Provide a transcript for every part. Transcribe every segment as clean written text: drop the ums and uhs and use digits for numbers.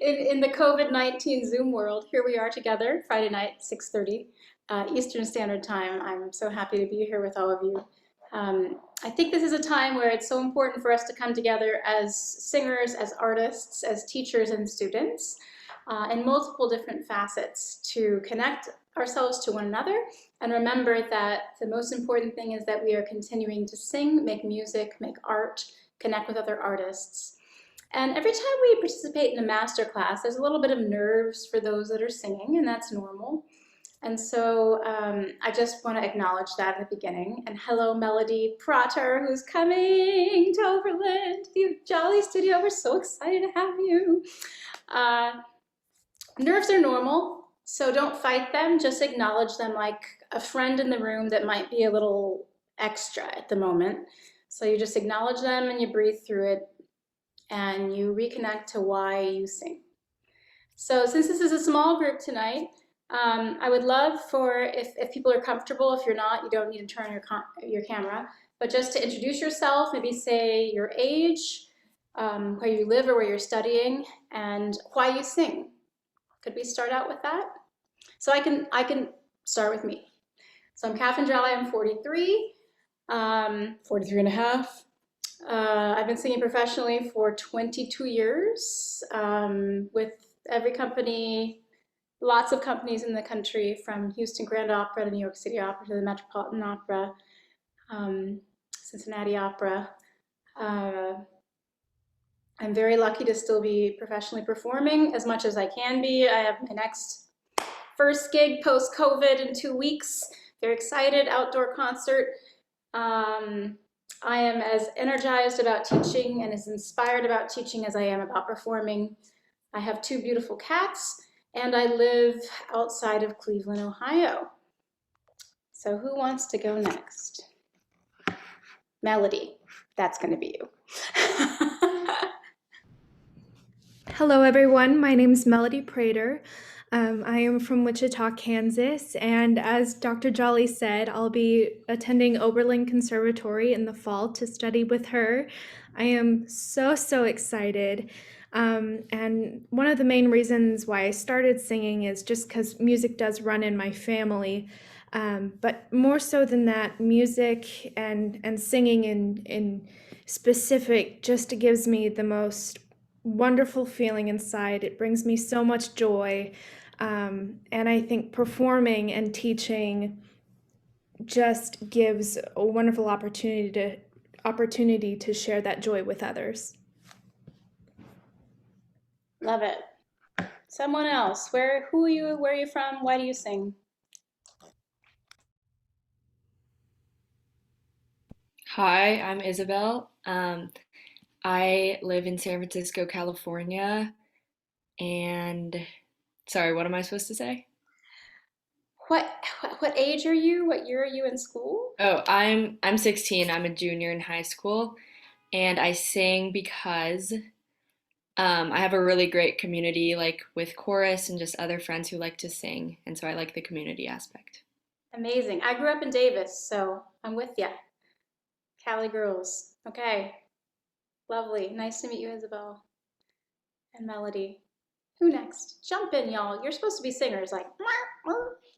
In the COVID-19 Zoom world, here we are together, Friday night, 6:30 Eastern Standard Time. I'm so happy to be here with all of you. I think this is a time where it's so important for us to come together as singers, as artists, as teachers and students, in multiple different facets to connect ourselves to one another and remember that the most important thing is that we are continuing to sing, make music, make art, connect with other artists. And every time we participate in a master class, there's a little bit of nerves for those that are singing, and that's normal. And so I just want to acknowledge that at the beginning. And hello, Melody Prater, who's coming to Oberlin, to the Jolly Studio. We're so excited to have you. Nerves are normal, so don't fight them. Just acknowledge them like a friend in the room that might be a little extra at the moment. So you just acknowledge them and you breathe through it and you reconnect to why you sing. So since this is a small group tonight, I would love for, if people are comfortable, if you're not, you don't need to turn your camera, but just to introduce yourself, maybe say your age, where you live or where you're studying, and why you sing. Could we start out with that? So I can start with me. So I'm Katherine Jolly, I'm 43, 43 and a half. I've been singing professionally for 22 years with every company, lots of companies in the country, from Houston Grand Opera to New York City Opera to the Metropolitan Opera, Cincinnati Opera. I'm very lucky to still be professionally performing as much as I can be. I have my next first gig post-COVID in 2 weeks. Very excited, outdoor concert. I am as energized about teaching and as inspired about teaching as I am about performing. I have 2 beautiful cats, and I live outside of Cleveland, Ohio. So who wants to go next? Melody, that's going to be you. Hello, everyone. My name is Melody Prater. I am from Wichita, Kansas, and as Dr. Jolly said, I'll be attending Oberlin Conservatory in the fall to study with her. I am so excited. And one of the main reasons why I started singing is just because music does run in my family. But more so than that, music and singing in specific just gives me the most wonderful feeling inside. It brings me so much joy. And I think performing and teaching just gives a wonderful opportunity to share that joy with others. Love it. Someone else. Who are you? Where are you from? Why do you sing? Hi, I'm Isabel. I live in San Francisco, California, and sorry, what am I supposed to say? What what age are you? What year are you in school? Oh, I'm 16. I'm a junior in high school, and I sing because I have a really great community, like with chorus and just other friends who like to sing, and so I like the community aspect. Amazing. I grew up in Davis, so I'm with you. Cali girls. Okay. Lovely. Nice to meet you, Isabel and Melody. Who next? Jump in, y'all. You're supposed to be singers, like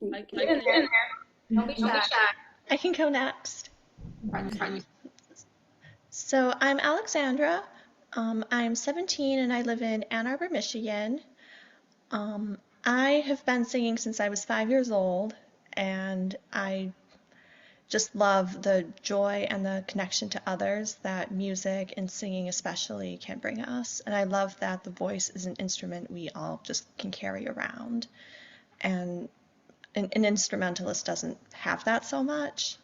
get in there. Don't be shy. I can go next. So I'm Alexandra. I'm 17 and I live in Ann Arbor, Michigan. I have been singing since I was 5 years old, and I just love the joy and the connection to others that music and singing especially can bring us. And I love that the voice is an instrument we all just can carry around. And an instrumentalist doesn't have that so much,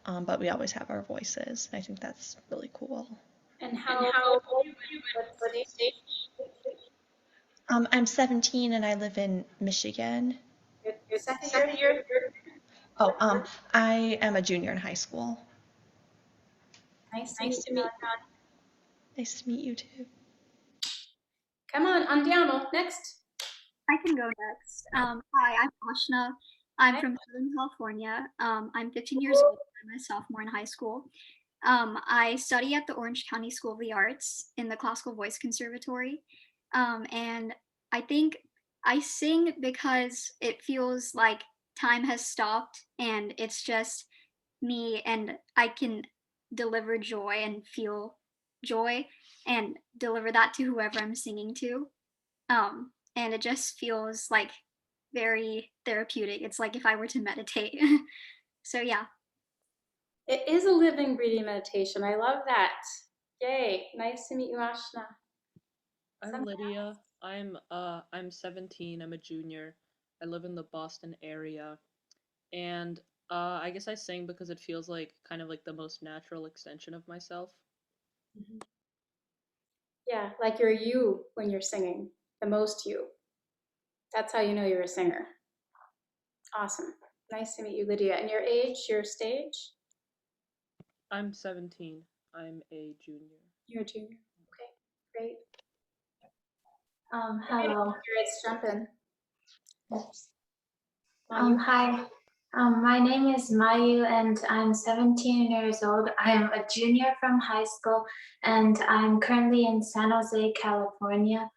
but we always have our voices. I think that's really cool. And how old are you? What age? I'm 17 and I live in Michigan. Your second year? Oh, I am a junior in high school. Nice to meet you. Nice to meet you too. Come on, Andiamo, next. I can go next. Hi, I'm Ashna. I'm from Southern California. I'm 15 years old. I'm a sophomore in high school. I study at the Orange County School of the Arts in the Classical Voice Conservatory. And I think I sing because it feels like time has stopped and it's just me, and I can deliver joy and feel joy and deliver that to whoever I'm singing to. And it just feels like very therapeutic. It's like if I were to meditate. So yeah. It is a living, breathing meditation. I love that. Yay. Nice to meet you, Ashna. I'm Lydia. I'm 17. I'm a junior. I live in the Boston area, and I guess I sing because it feels like kind of like the most natural extension of myself. Yeah, like you're you when you're singing, the most you. That's how you know you're a singer. Awesome. Nice to meet you, Lydia. And your age, your stage? I'm 17. I'm a junior. You're a junior. Okay, great. Hello. Let's jump in. Hi. My name is Mayu and I'm 17 years old. I am a junior from high school and I'm currently in San Jose, California.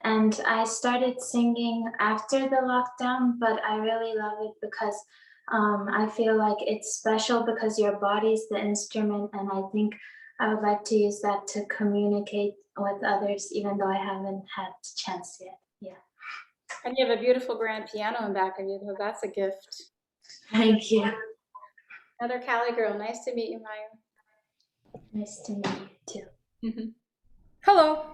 And I started singing after the lockdown, but I really love it because I feel like it's special because your body's the instrument, and I think I would like to use that to communicate with others, even though I haven't had the chance yet. Yeah. And you have a beautiful grand piano in back of you, so that's a gift. Thank you. Another Cali girl. Nice to meet you, Maya. Nice to meet you too. Hello,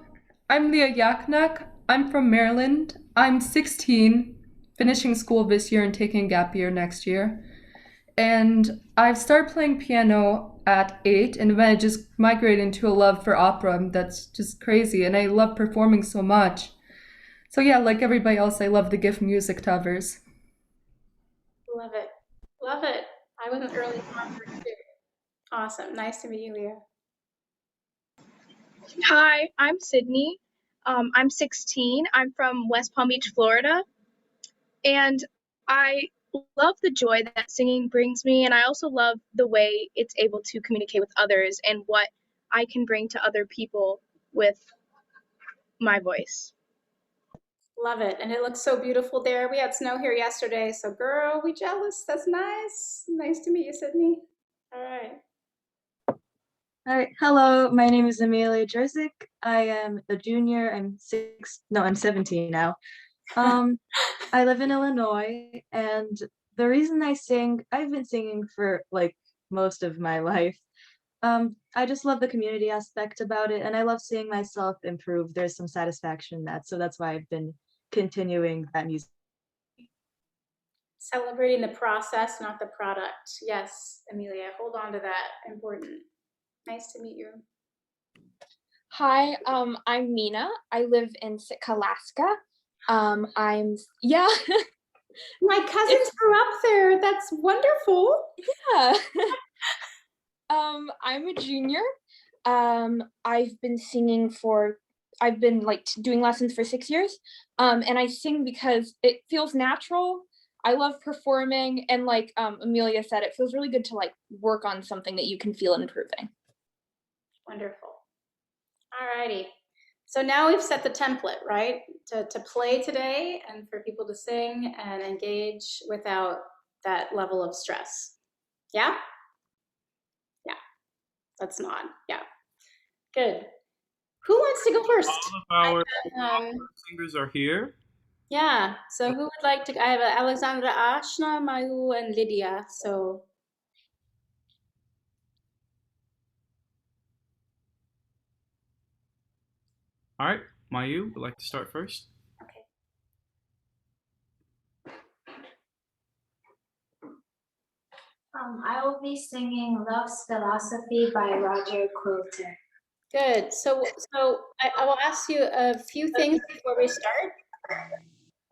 I'm Leah Yaknak. I'm from Maryland. I'm 16, finishing school this year and taking gap year next year. And I've started playing piano at 8, and then I just migrated into a love for opera. That's just crazy, and I love performing so much. So yeah, like everybody else, I love to give music to others. Love it. Love it. I was an early convert too. Awesome. Nice to meet you, Leah. Hi, I'm Sydney. I'm 16. I'm from West Palm Beach, Florida. And I love the joy that singing brings me. And I also love the way it's able to communicate with others and what I can bring to other people with my voice. Love it. And it looks so beautiful there. We had snow here yesterday, so girl, we jealous. That's nice. Nice to meet you, Sydney. All right. All right, hello, my name is Amelia Jerzik. I am a junior. I'm 17 now. I live in Illinois, and the reason I sing, I've been singing for like most of my life. I just love the community aspect about it, and I love seeing myself improve. There's some satisfaction in that, so that's why I've been continuing that music. Celebrating the process, not the product. Yes, Amelia, hold on to that. Important. Nice to meet you. Hi, I'm Mina. I live in Sitka, Alaska. Yeah. My cousins grew up there. That's wonderful. Yeah. I'm a junior. I've been like doing lessons for 6 years. And I sing because it feels natural. I love performing, and like Amelia said, it feels really good to like work on something that you can feel improving. Wonderful. All righty. So now we've set the template, right? To play today and for people to sing and engage without that level of stress. Yeah? Yeah. That's nod. Yeah. Good. Who wants to go first? All of our singers are here. Yeah. So who would like to? I have Alexandra, Ashna, Mayu, and Lydia. So. All right, Mayu would like to start first. Okay. I will be singing Love's Philosophy by Roger Quilter. Good. So I will ask you a few things before we start.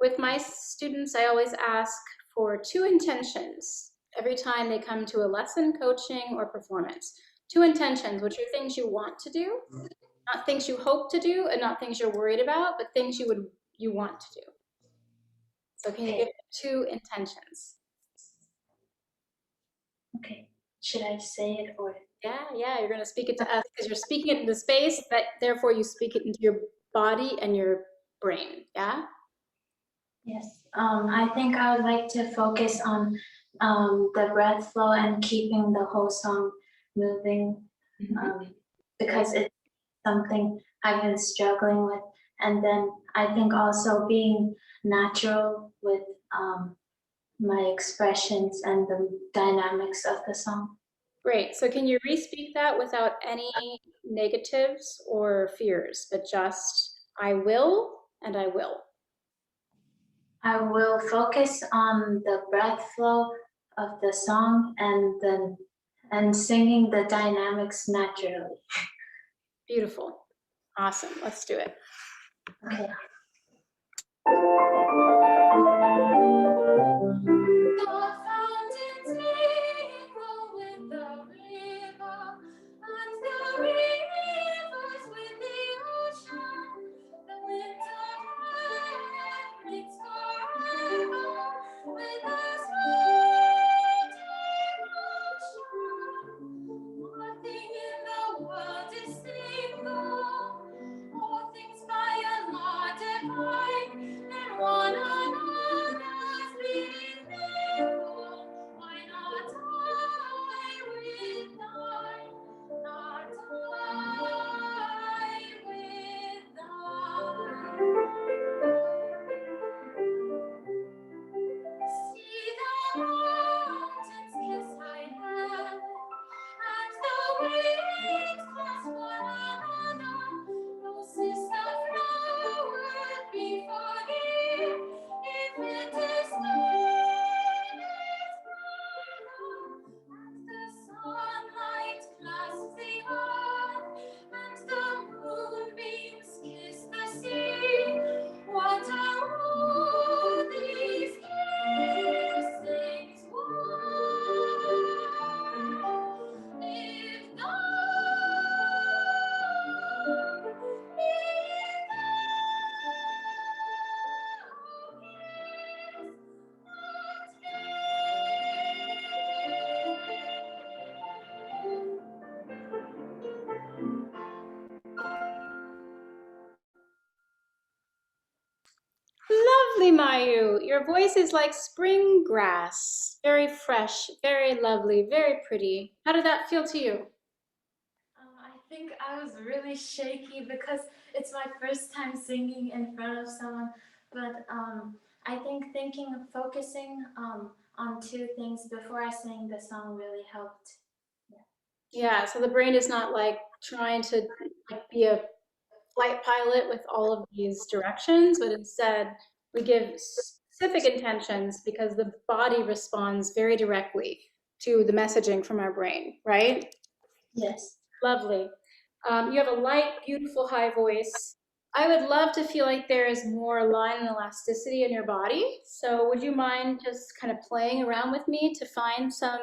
With my students, I always ask for 2 intentions every time they come to a lesson, coaching, or performance. 2 intentions, which are things you want to do, not things you hope to do, and not things you're worried about, but things you want to do. So can you give 2 intentions? Okay. Should I say it or? Yeah, you're going to speak it to us because you're speaking it into space, but therefore you speak it into your body and your brain, yeah? Yes, I think I would like to focus on the breath flow and keeping the whole song moving because it's something I've been struggling with. And then I think also being natural with my expressions and the dynamics of the song. Great. So can you re-speak that without any negatives or fears, but just I will and I will. I will focus on the breath flow of the song and singing the dynamics naturally. Beautiful. Awesome. Let's do it. Okay. Lovely, Mayu. Your voice is like spring grass. Very fresh, very lovely, very pretty. How did that feel to you? I think I was really shaky because it's my first time singing in front of someone, but I think thinking of focusing on two things before I sang the song really helped. Yeah, so the brain is not like trying to like be a flight pilot with all of these directions, but instead we give specific intentions because the body responds very directly to the messaging from our brain, right? Yes. Lovely. You have a light, beautiful, high voice. I would love to feel like there is more line and elasticity in your body. So would you mind just kind of playing around with me to find some,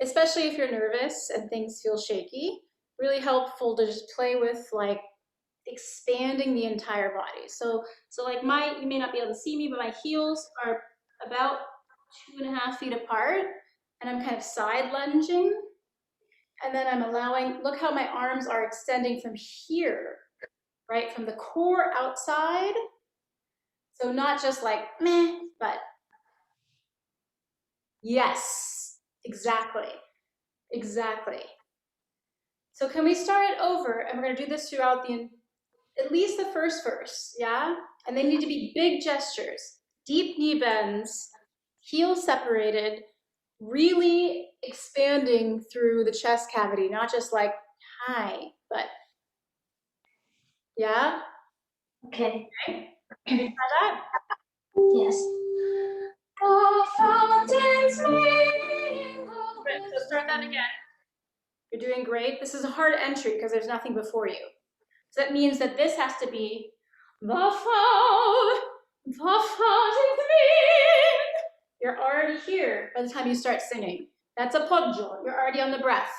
especially if you're nervous and things feel shaky, really helpful to just play with like expanding the entire body. So like you may not be able to see me, but my heels are about 2.5 feet apart and I'm kind of side lunging. And then I'm allowing, look how my arms are extending from here, right? From the core outside. So not just like meh, but yes, exactly, exactly. So can we start it over? And we're gonna do this throughout at least the first verse, yeah? And they need to be big gestures, deep knee bends, heels separated, really expanding through the chest cavity, not just like hi, but yeah? Okay. Okay. Can we try that? Yes. The fountains Good. So start that again. You're doing great. This is a hard entry because there's nothing before you. So that means that this has to be the fountains mean. You're already here by the time you start singing. That's a poggio. You're already on the breath.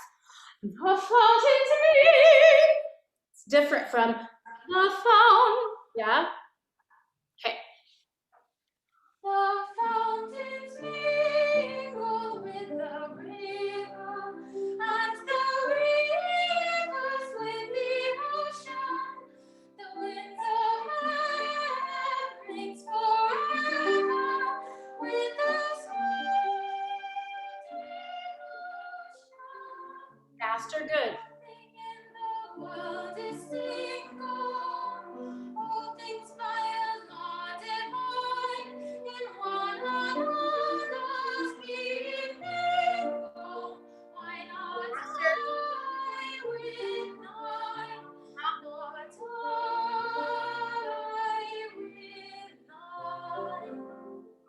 The fountains mean. It's different from the fountain. Yeah? Okay. The fountains mingle with the river, and the rivers with the ocean. The winds of heaven rings forever Good, good.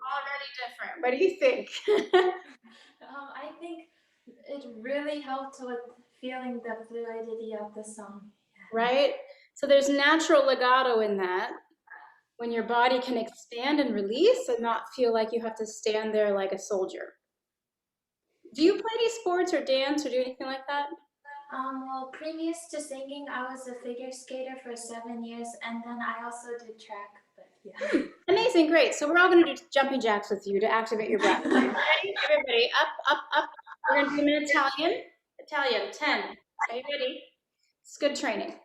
Already different. What do you think? I think it really helped with feeling the fluidity of the song. Right? So there's natural legato in that when your body can expand and release and not feel like you have to stand there like a soldier. Do you play any sports or dance or do anything like that? Well, previous to singing, I was a figure skater for 7 years, and then I also did track. But yeah. Amazing, great. So we're all going to do jumping jacks with you to activate your breath. Ready? Everybody, up, up, up. We're going to do them in Italian. Italian, 10. Are you ready? It's good training.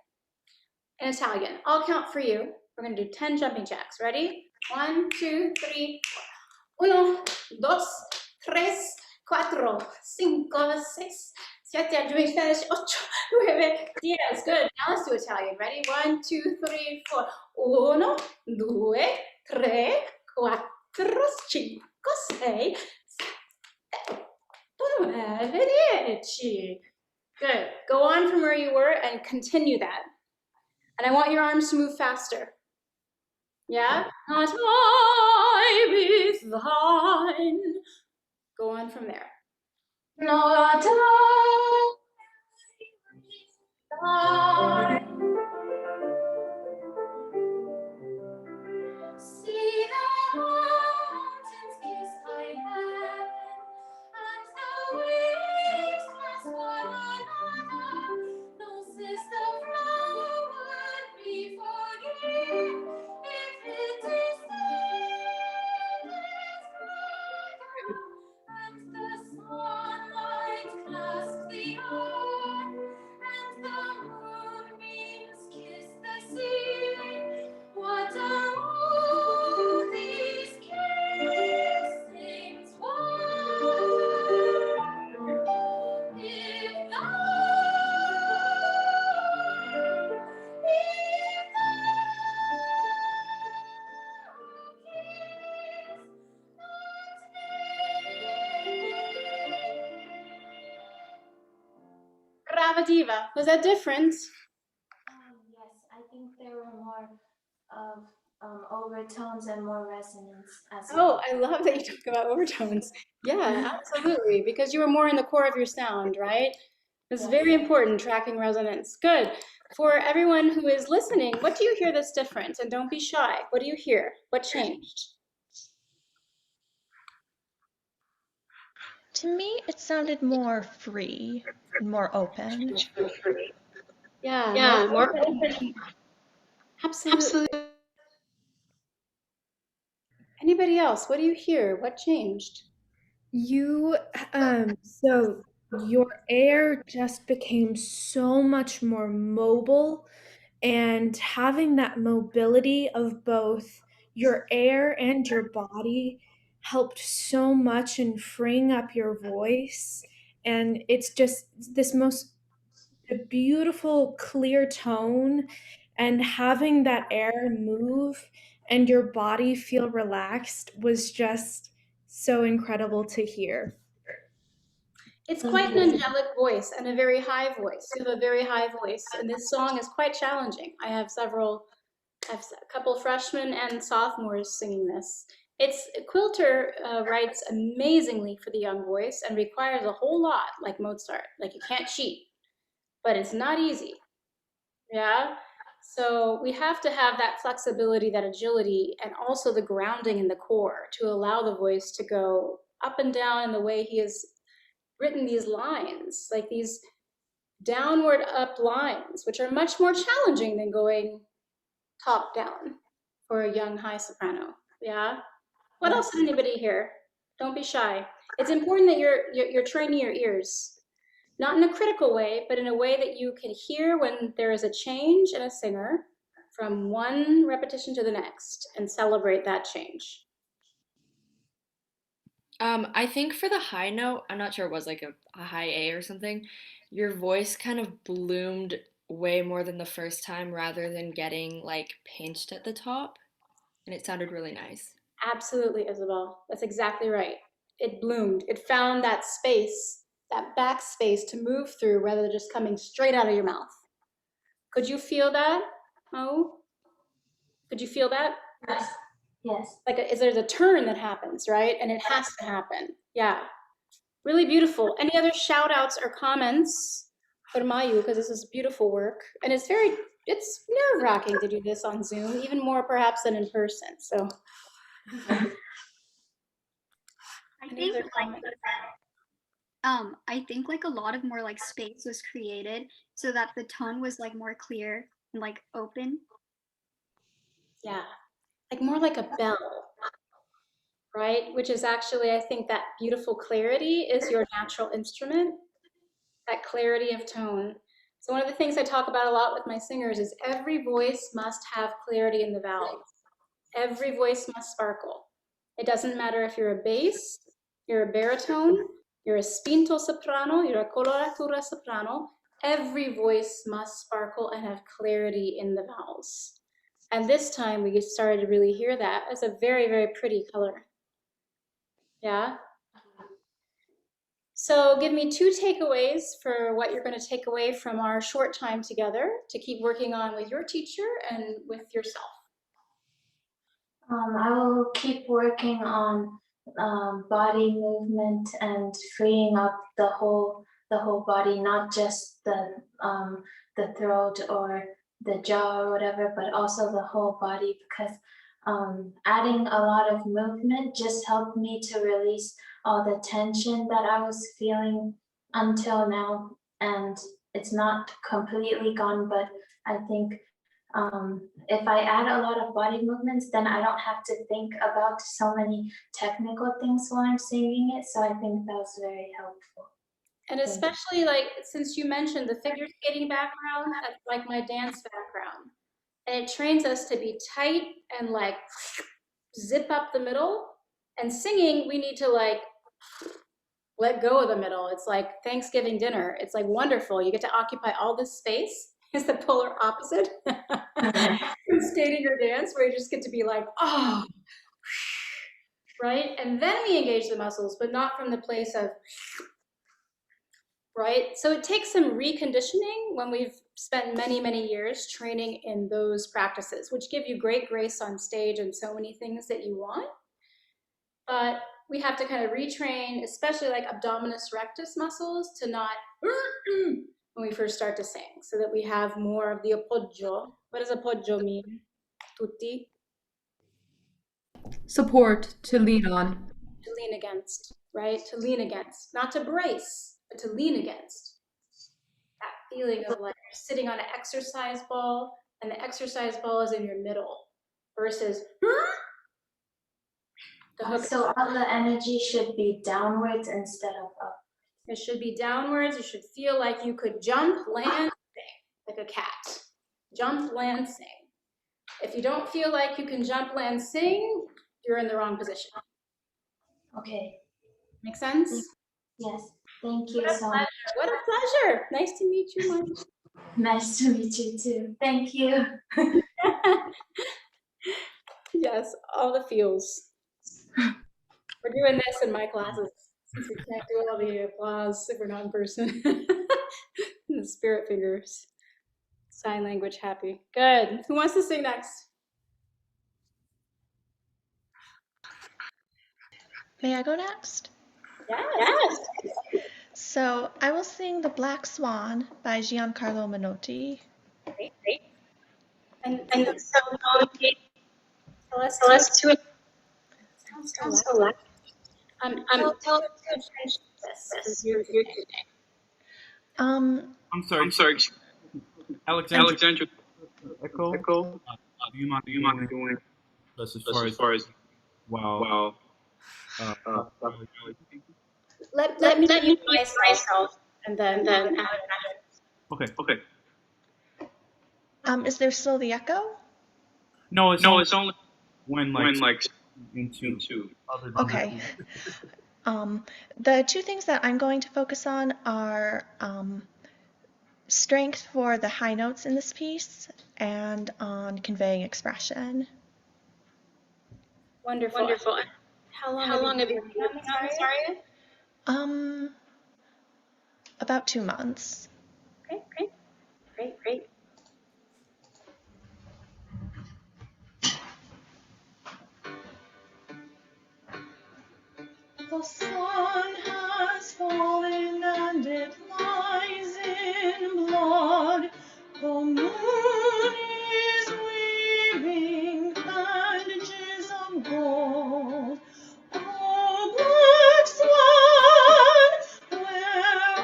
In Italian. I'll count for you. We're going to do 10 jumping jacks. Ready? 1, 2, 3, 4. 1, 2, 3, 4, 5, 6, 7, 8, 9, 10. Good. Now let's do Italian. Ready? 1, 2, 3, 4. 1, 2, 3, 4, 5, 6, 7, 8, 9, 10. Good. Go on from where you were and continue that. And I want your arms to move faster. Yeah? My time is thine. Go on from there. No time is thine. See the mountains kiss thy heaven, and the waves pass one another. No sister flower would be forgiven if it is and the sunlight clasp the earth, and the moonbeams kiss the sea. What are all these kissings for? If Brava diva. Was that different? Yes, I think there were more of overtones and more resonance as well. Oh, I love that you talk about overtones. Yeah, absolutely. Because you were more in the core of your sound, right? It's very important, tracking resonance. Good. For everyone who is listening, what do you hear that's different? And don't be shy. What do you hear? What changed? To me, it sounded more free, more open. Yeah, more open. Absolutely. Anybody else? What do you hear? What changed? So your air just became so much more mobile, and having that mobility of both your air and your body helped so much in freeing up your voice. And it's just this most beautiful, clear tone, and having that air move and your body feel relaxed was just so incredible to hear. It's quite an angelic voice and a very high voice. You have a very high voice, and this song is quite challenging. I have a couple freshmen and sophomores singing this. Quilter writes amazingly for the young voice and requires a whole lot, like Mozart. Like you can't cheat, but it's not easy. Yeah. So we have to have that flexibility, that agility, and also the grounding in the core to allow the voice to go up and down in the way he has written these lines, like these downward up lines, which are much more challenging than going top down for a young high soprano. Yeah. What else did anybody hear? Don't be shy. It's important that you're training your ears, not in a critical way, but in a way that you can hear when there is a change in a singer from one repetition to the next and celebrate that change. I think for the high note, I'm not sure it was like a high A or something, your voice kind of bloomed way more than the first time rather than getting like pinched at the top, and it sounded really nice. Absolutely, Isabel. That's exactly right. It bloomed. It found that space, that back space to move through rather than just coming straight out of your mouth. Could you feel that? Oh, could you feel that? Yes. Yes. Like, there's a turn that happens, right? And it has to happen. Yeah. Really beautiful. Any other shout outs or comments for Mayu? Because this is beautiful work. And it's nerve wracking to do this on Zoom, even more perhaps than in person. So, I any think other comments? I think like a lot of more like space was created so that the tone was like more clear and like open. Yeah. Like more like a bell, right? Which is actually, I think that beautiful clarity is your natural instrument, that clarity of tone. So one of the things I talk about a lot with my singers is every voice must have clarity in the vowels. Every voice must sparkle. It doesn't matter if you're a bass, you're a baritone, you're a spinto soprano, you're a coloratura soprano. Every voice must sparkle and have clarity in the vowels. And this time we started to really hear that as a very, very pretty color. Yeah. So give me 2 takeaways for what you're going to take away from our short time together to keep working on with your teacher and with yourself. I will keep working on body movement and freeing up the whole body, not just the throat or the jaw or whatever, but also the whole body, because adding a lot of movement just helped me to release all the tension that I was feeling until now. And it's not completely gone, but I think if I add a lot of body movements, then I don't have to think about so many technical things while I'm singing it. So I think that was very helpful. And especially like, since you mentioned the figure skating background, that's like my dance background. And it trains us to be tight and like zip up the middle. And singing, we need to like let go of the middle. It's like Thanksgiving dinner. It's like wonderful. You get to occupy all this space. It's the polar opposite from skating or dance, where you just get to be like, oh, right? And then we engage the muscles, but not from the place of, right? So it takes some reconditioning when we've spent many, many years training in those practices, which give you great grace on stage and so many things that you want. But we have to kind of retrain, especially like abdominis rectus muscles, to not when we first start to sing, so that we have more of the appoggio. What does appoggio mean? Tutti? Support, to lean on. To lean against, right? To lean against, not to brace, but to lean against. That feeling of like you're sitting on an exercise ball and the exercise ball is in your middle versus the hook. So all the energy should be downwards instead of up. It should be downwards. You should feel like you could jump, land, sing, like a cat. Jump, land, sing. If you don't feel like you can jump, land, sing, you're in the wrong position. Okay. Make sense? Yes. Thank you What a so pleasure. much. What a pleasure. Nice to meet you, Mark. Nice to meet you too. Thank you. Yes, all the feels. We're doing this in my classes since we can't do all the applause if we're not in person. The spirit fingers. Sign language happy. Good. Who wants to sing next? May I go next? Yes. So I will sing The Black Swan by Giancarlo Menotti. Great. And so tell us to sounds so loud. Tell this for your today. Um, I'm sorry. Alexandra. Echo. Do you mind doing this as far as wow? Let me mute myself and then Okay. is there still the echo? No, it's only when like into other. Okay. The two things that I'm going to focus on are strength for the high notes in this piece and on conveying expression. Wonderful. Wonderful. How long How long have have you you been been working working on on this this aria? aria? About 2 months. Okay, Okay, great. great. The sun has fallen and it lies in blood. The moon is weaving bandages of gold. Oh, black swan, where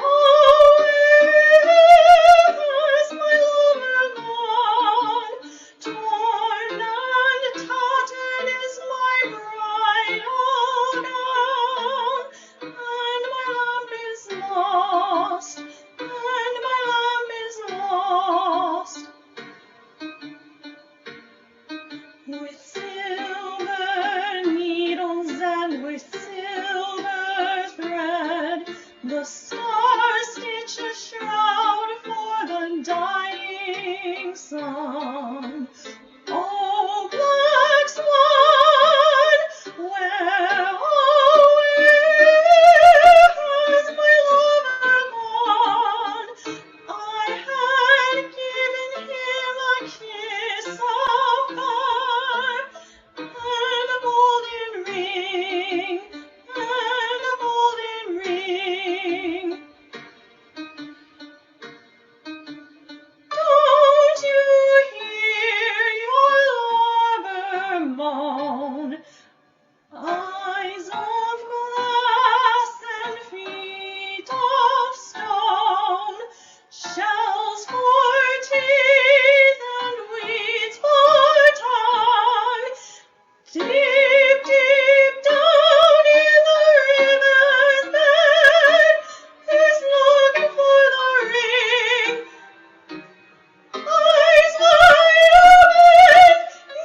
has my lover gone? Torn and tattered is my bridal gown, and my lamp is lost, and my lamp is lost. With silver needles and with silver thread, the stars stitch a shroud for the dying sun. Oh, black swan, where, oh, where has my lover gone? I had given him a kiss of her, and a golden ring, and a golden ring. Don't you hear your lover moan? Eyes of glass and feet of stone, shells for teeth and weeds for tongue. Deep, deep down in the river's bed, he's looking for the ring. Eyes wide open,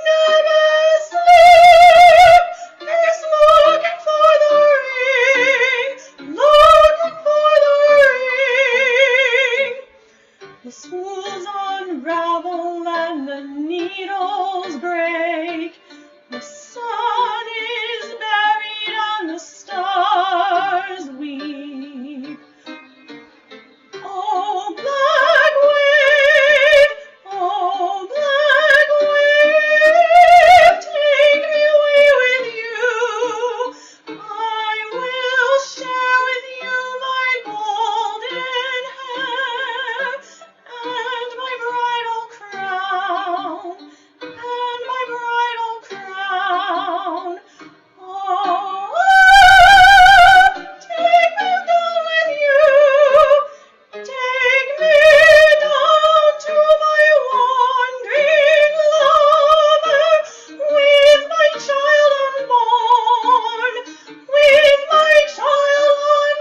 never sleep. He's looking for the ring, looking for the ring. The spools unravel and the needles break. The sun is buried and the stars weep. Oh, black wave, oh, black wave, take me away with you. I will share with you my golden hair and my bridal crown, and my bridal crown. Oh, take me down with you. Take me down to my wandering lover, with my child unborn, with my child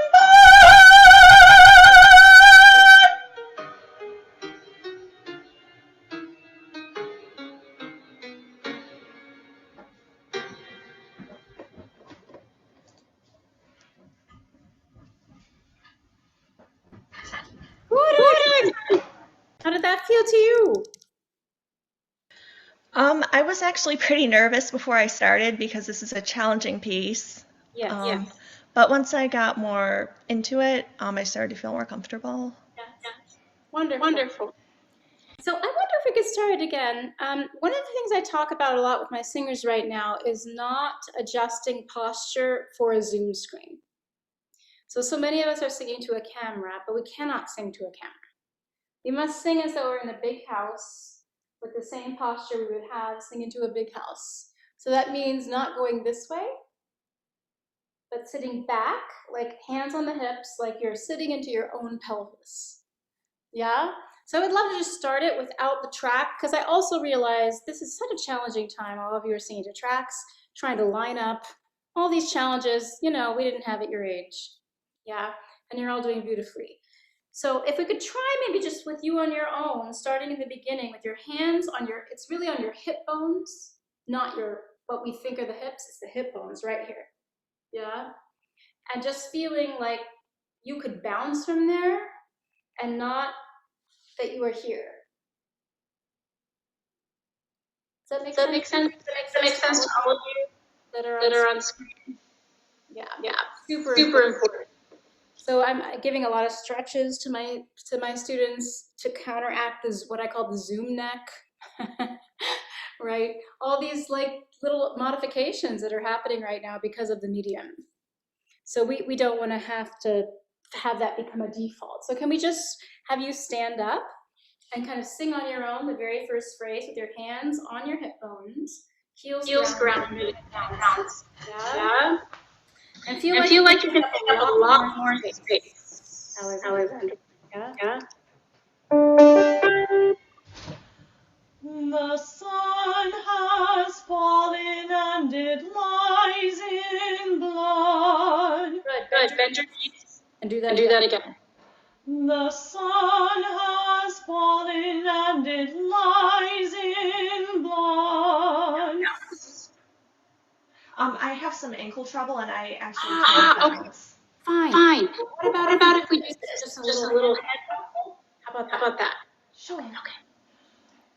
Good. How did that feel to you? I was actually pretty nervous before I started because this is a challenging piece. Yes. But once I got more into it, I started to feel more comfortable. Wonderful. Wonderful. So I wonder if we could start it again. One of the things I talk about a lot with my singers right now is not adjusting posture for a Zoom screen. So many of us are singing to a camera, but we cannot sing to a camera. We must sing as though we're in a big house with the same posture we would have singing to a big house. So that means not going this way, but sitting back, like hands on the hips, like you're sitting into your own pelvis. Yeah? So I would love to just start it without the track, because I also realize this is such a challenging time. All of you are singing to tracks, trying to line up, all these challenges, we didn't have at your age. Yeah? And you're all doing beautifully. So if we could try maybe just with you on your own, starting in the beginning with your hands on it's really on your hip bones, not what we think are the hips, it's the hip bones right here. Yeah? and just feeling like you could bounce from there and not that you are here. Does that make sense? Does that make sense to all of you that are on screen? Yeah, super important. So I'm giving a lot of stretches to my students to counteract this, what I call the Zoom neck, right? All these like little modifications that are happening right now because of the medium. So we don't want to have that become a default. So can we just have you stand up and kind of sing on your own the very first phrase with your hands on your hip bones, heels grounded, bounce. Yeah. And feel like you can pick up a lot more space. Alexandra. Yeah. The sun has fallen and it lies in blood. Good. Bend your knees and do that again. The sun has fallen and it lies in blood. I have some ankle trouble and I actually can't bounce. Fine. What about if we just a little head bubble? How about that? Sure. Okay.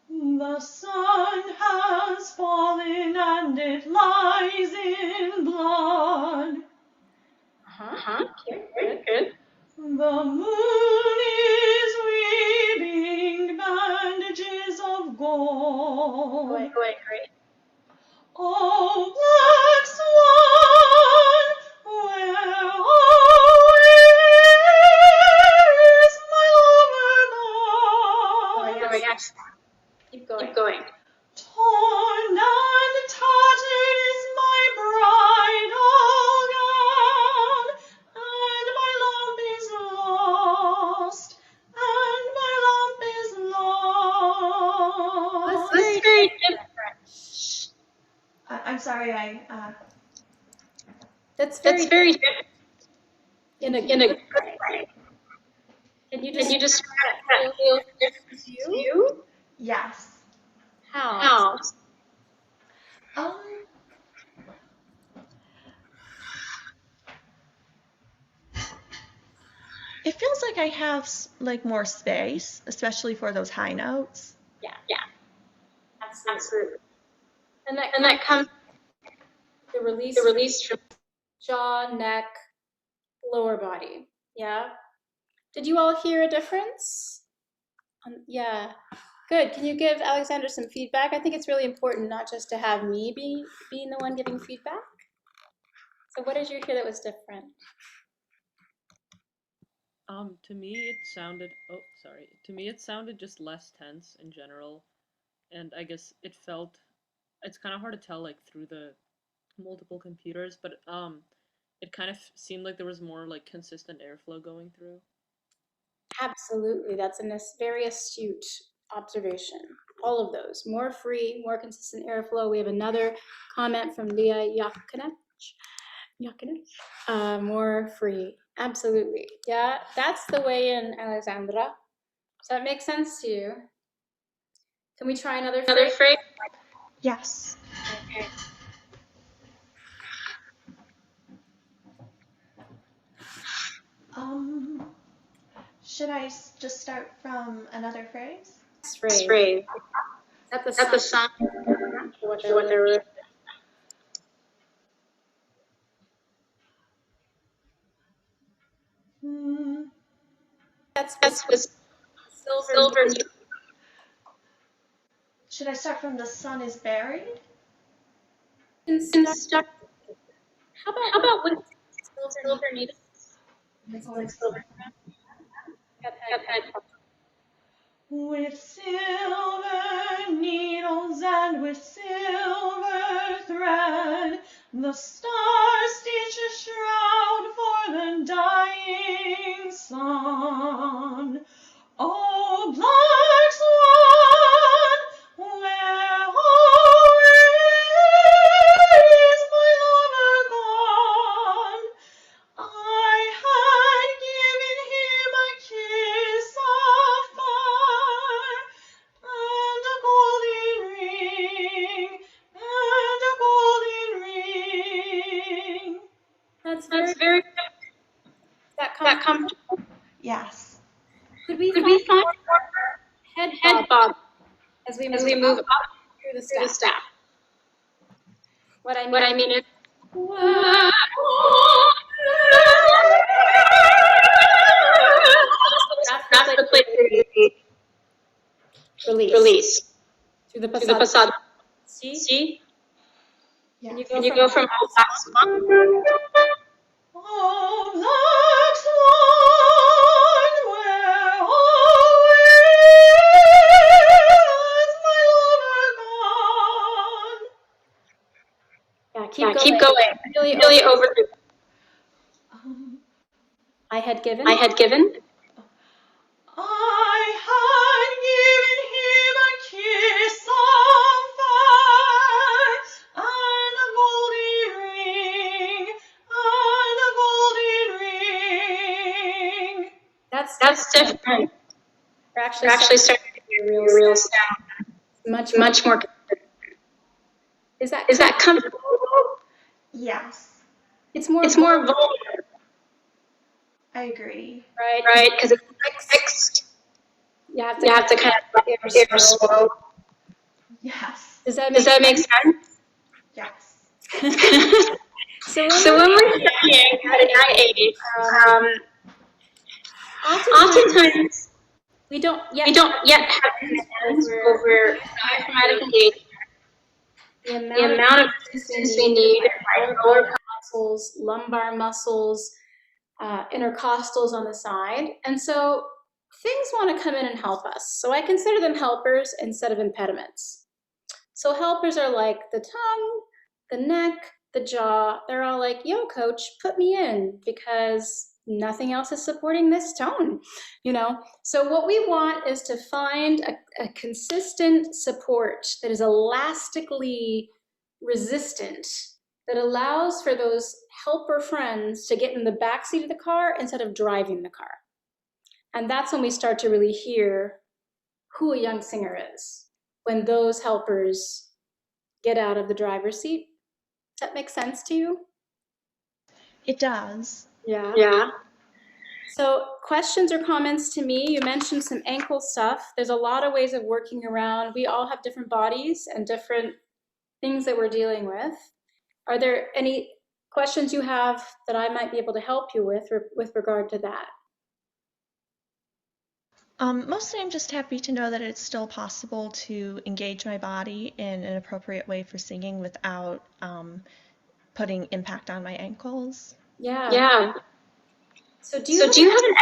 The sun has fallen and it lies in blood. Good. The moon is weaving bandages of gold. Great. Oh, black swan, where is my lover gone? Yes. Keep going. Torn and tattered is my bridal gown, and my lamp is lost, and my lamp is lost. That's very different. I'm sorry, That's very different. In a good way. Can you just feel different to you? Yes. How? It feels like I have like more space, especially for those high notes. Yeah. Absolutely. And that comes the release from jaw, neck, lower body. Yeah. Did you all hear a difference? Yeah. Good. Can you give Alexandra some feedback? I think it's really important not just to have me being the one giving feedback. So what did you hear that was different? To me it sounded just less tense in general, and I guess it's kind of hard to tell like through the multiple computers, but it kind of seemed like there was more like consistent airflow going through. Absolutely. That's a very astute observation. All of those. More free, more consistent airflow. We have another comment from Leah Yakinich. More free. Absolutely. Yeah, that's the way in, Alexandra. Does that make sense to you? Can we try another phrase? Yes. Okay. Should I just start from another phrase? Phrase. Is that the sun? What they're That's with silver. Should I start from the sun is buried? How about with silver needles? With silver needles and with silver thread, the stars stitch a shroud for the dying sun. Oh, black swan, where is my lover gone? I had given him a kiss of fire, and a golden ring, and a golden ring. That's very comfortable? Yes. Could we Could find we find head head bob bob as we as move we move up up through the through the staff? staff? What I What mean I mean is, that's that's the the place place where you release release through the to the passade. facade. See? See? And you Yes. go And you from go from all black swan Oh, black swan, where always my lover gone? yeah, Yeah, keep going. Really Really over. over. Um, I had given. I had given. I had given him a kiss of fire and a golden ring, and a golden ring. That's That's different. different. We're We're actually actually starting starting to be a to real be a real sound. sound. Much more. Much more. Is that Is that comfortable? Yes, It's more It's more vulgar, I agree. right? right? Because it's Fixed. fixed. You have You have to kind of let air the air slow. slow. Yes, Does that Does make that make sense? yes. So when So we're when we're studying at an age, oftentimes we don't yet we don't yet have commitments over diaphragmatic engagement, the the amount amount of of resistance we need, lower muscles, lumbar muscles, intercostals on the side. And so things want to come in and help us. So I consider them helpers instead of impediments. So helpers are like the tongue, the neck, the jaw. They're all like, yo, coach, put me in because nothing else is supporting this tone, you know? So what we want is to find a consistent support that is elastically resistant, that allows for those helper friends to get in the backseat of the car instead of driving the car. And that's when we start to really hear who a young singer is, when those helpers get out of the driver's seat. Does that make sense to you? It does. Yeah. Yeah. So questions or comments to me? You mentioned some ankle stuff. There's a lot of ways of working around. We all have different bodies and different things that we're dealing with. Are there any questions you have that I might be able to help you with regard to that? Mostly I'm just happy to know that it's still possible to engage my body in an appropriate way for singing without putting impact on my ankles. Yeah. Yeah. So do So do you have an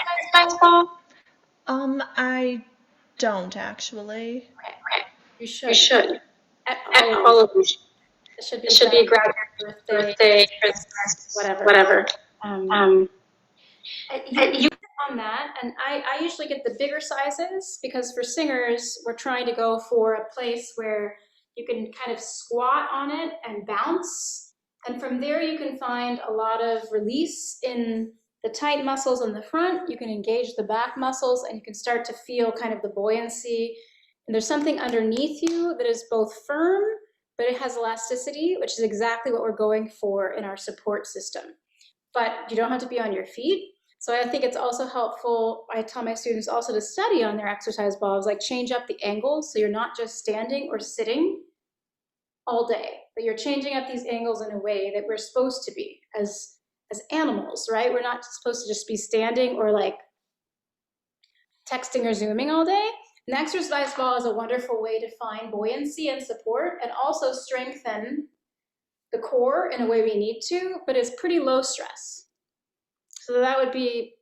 exercise ball? I don't actually. Okay. You should. You should. All All of them. It should be a graduate birthday, Christmas, whatever. You And you on that, and I usually get the bigger sizes because for singers, we're trying to go for a place where you can kind of squat on it and bounce. And from there, you can find a lot of release in the tight muscles in the front. You can engage the back muscles and you can start to feel kind of the buoyancy. And there's something underneath you that is both firm, but it has elasticity, which is exactly what we're going for in our support system. But you don't have to be on your feet. So I think it's also helpful, I tell my students also to study on their exercise balls, like change up the angles so you're not just standing or sitting all day, but you're changing up these angles in a way that we're supposed to be as animals, right? We're not supposed to just be standing or like texting or zooming all day. An exercise ball is a wonderful way to find buoyancy and support and also strengthen the core in a way we need to, but it's pretty low stress. So that would be,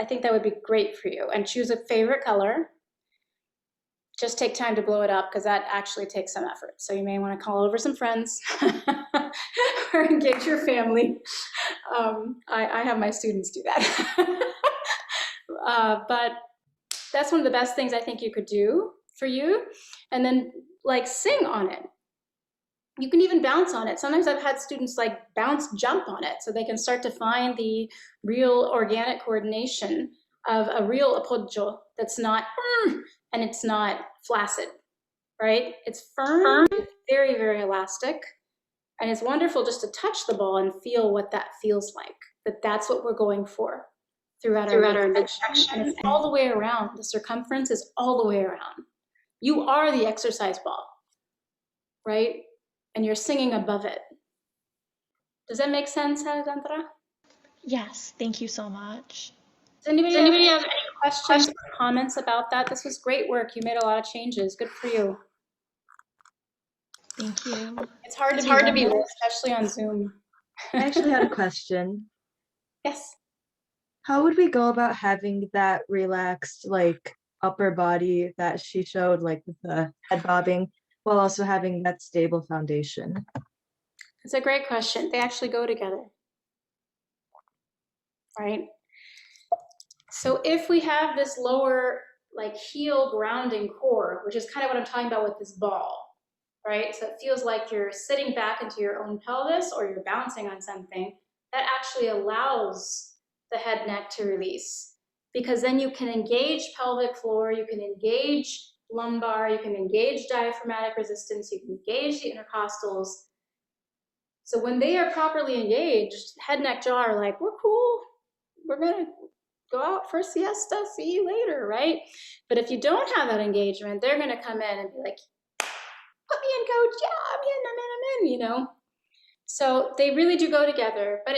I think that would be great for you. And choose a favorite color. Just take time to blow it up because that actually takes some effort. So you may want to call over some friends or engage your family. I have my students do that. But that's one of the best things I think you could do for you. And then like sing on it. You can even bounce on it. Sometimes I've had students like bounce jump on it so they can start to find the real organic coordination of a real appoggio that's not, and it's not flaccid, right? It's firm, it's very, very elastic. And it's wonderful just to touch the ball and feel what that feels like, that that's what we're going for. throughout our midsection, and it's all the way around. The circumference is all the way around. You are the exercise ball, right? And you're singing above it. Does that make sense, Alexandra? Yes, thank you so much. Does anybody have any questions or comments about that? This was great work. You made a lot of changes. Good for you. Thank you. It's hard to be level, especially on Zoom. I actually had a question. Yes. How would we go about having that relaxed, like, upper body that she showed, like with the head bobbing, while also having that stable foundation? It's a great question. They actually go together, right? So if we have this lower, like, heel grounding core, which is kind of what I'm talking about with this ball, right? So it feels like you're sitting back into your own pelvis or you're bouncing on something, that actually allows the head neck to release, because then you can engage pelvic floor, you can engage lumbar, you can engage diaphragmatic resistance, you can engage the intercostals. So when they are properly engaged, head, neck, jaw are like, we're cool, we're gonna go out for a siesta, see you later, right? But if you don't have that engagement, they're gonna come in and be like, put me in, coach, yeah, I'm in, you know? So they really do go together, but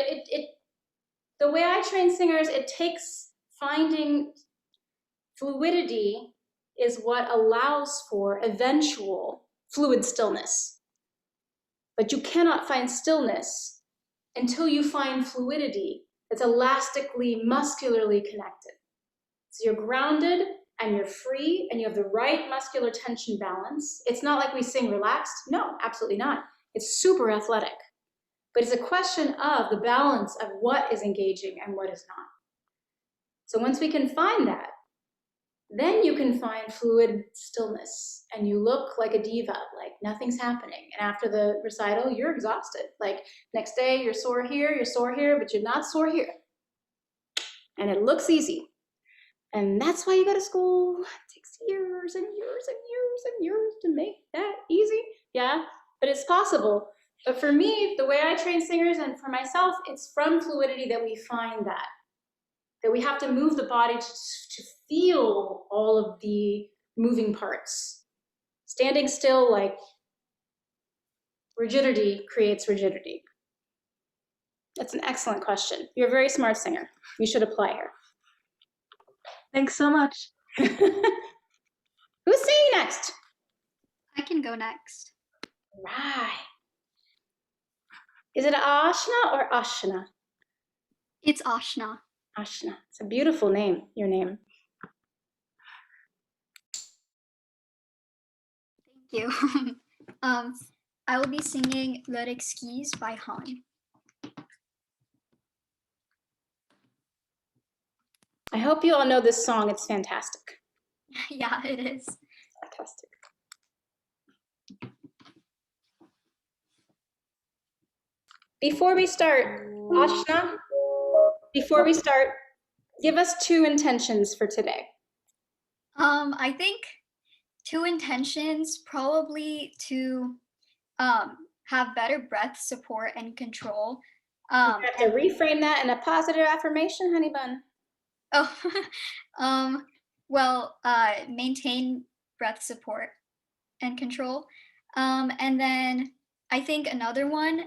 the way I train singers, it takes finding fluidity is what allows for eventual fluid stillness. But you cannot find stillness until you find fluidity that's elastically, muscularly connected. So you're grounded and you're free and you have the right muscular tension balance. It's not like we sing relaxed. No, absolutely not. It's super athletic. But it's a question of the balance of what is engaging and what is not. So once we can find that, then you can find fluid stillness and you look like a diva, like nothing's happening. And after the recital, you're exhausted. Like next day, you're sore here, but you're not sore here. And it looks easy. And that's why you go to school. It takes years and years and years and years to make that easy. Yeah, but it's possible. But for me, the way I train singers and for myself, it's from fluidity that we find that we have to move the body to feel all of the moving parts. Standing still, like rigidity creates rigidity. That's an excellent question. You're a very smart singer. You should apply here. Thanks so much. Who's singing next? I can go next. Right. Is it Ashna or Ashna? It's Ashna. Ashna. It's a beautiful name, your name. Thank you. I will be singing Let Exquise by Han. I hope you all know this song. It's fantastic. Yeah, it is. Fantastic. Before we start, Ashna, give us 2 intentions for today. I think 2 intentions, probably to have better breath support and control. You have to reframe that in a positive affirmation, honey bun. Oh, maintain breath support and control. And then I think another one,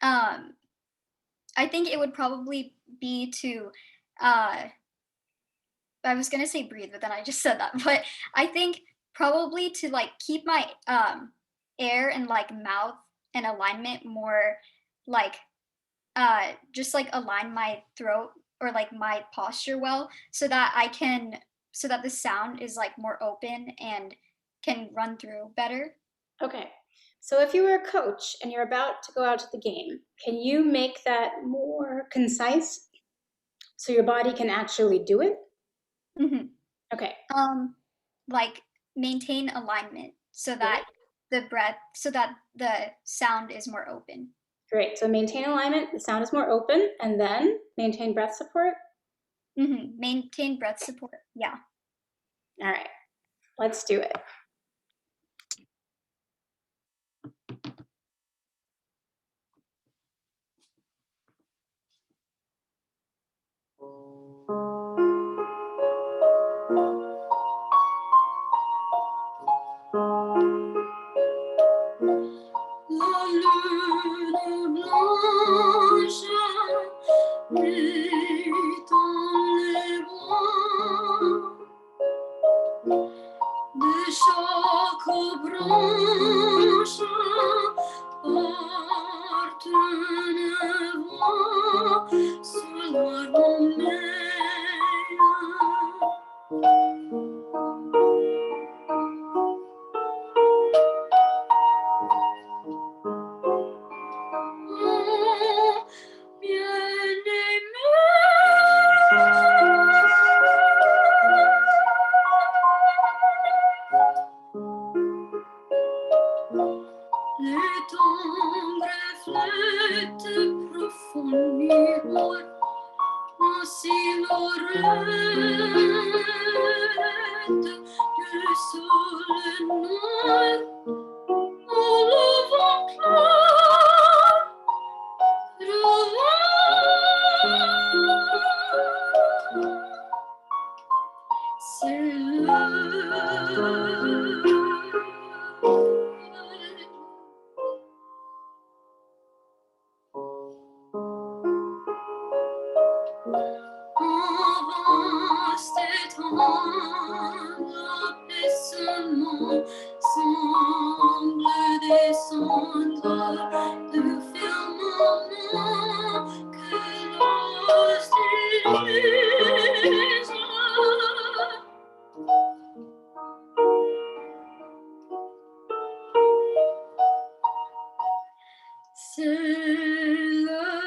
I think it would probably be to, I was gonna say breathe, but then I just said that. But I think probably to like keep my air and like mouth and alignment more like just like align my throat or like my posture well, so that the sound is like more open and can run through better. Okay. So if you were a coach and you're about to go out to the game, can you make that more concise so your body can actually do it? Mm-hmm. Okay. Like maintain alignment so that the sound is more open. Great. So maintain alignment, the sound is more open, and then maintain breath support. Mm-hmm. Maintain breath support. Yeah. All right. Let's do it. blanches nuit dans les bois, de chaque branche porte une voix sur l'aromée. Les tendres flûtes profond miroir, ainsi l'oreille du sol noir, au levant clair, c'est vaste étendre apaisement semble descendre du firmament que l'os dirige. C'est l'heure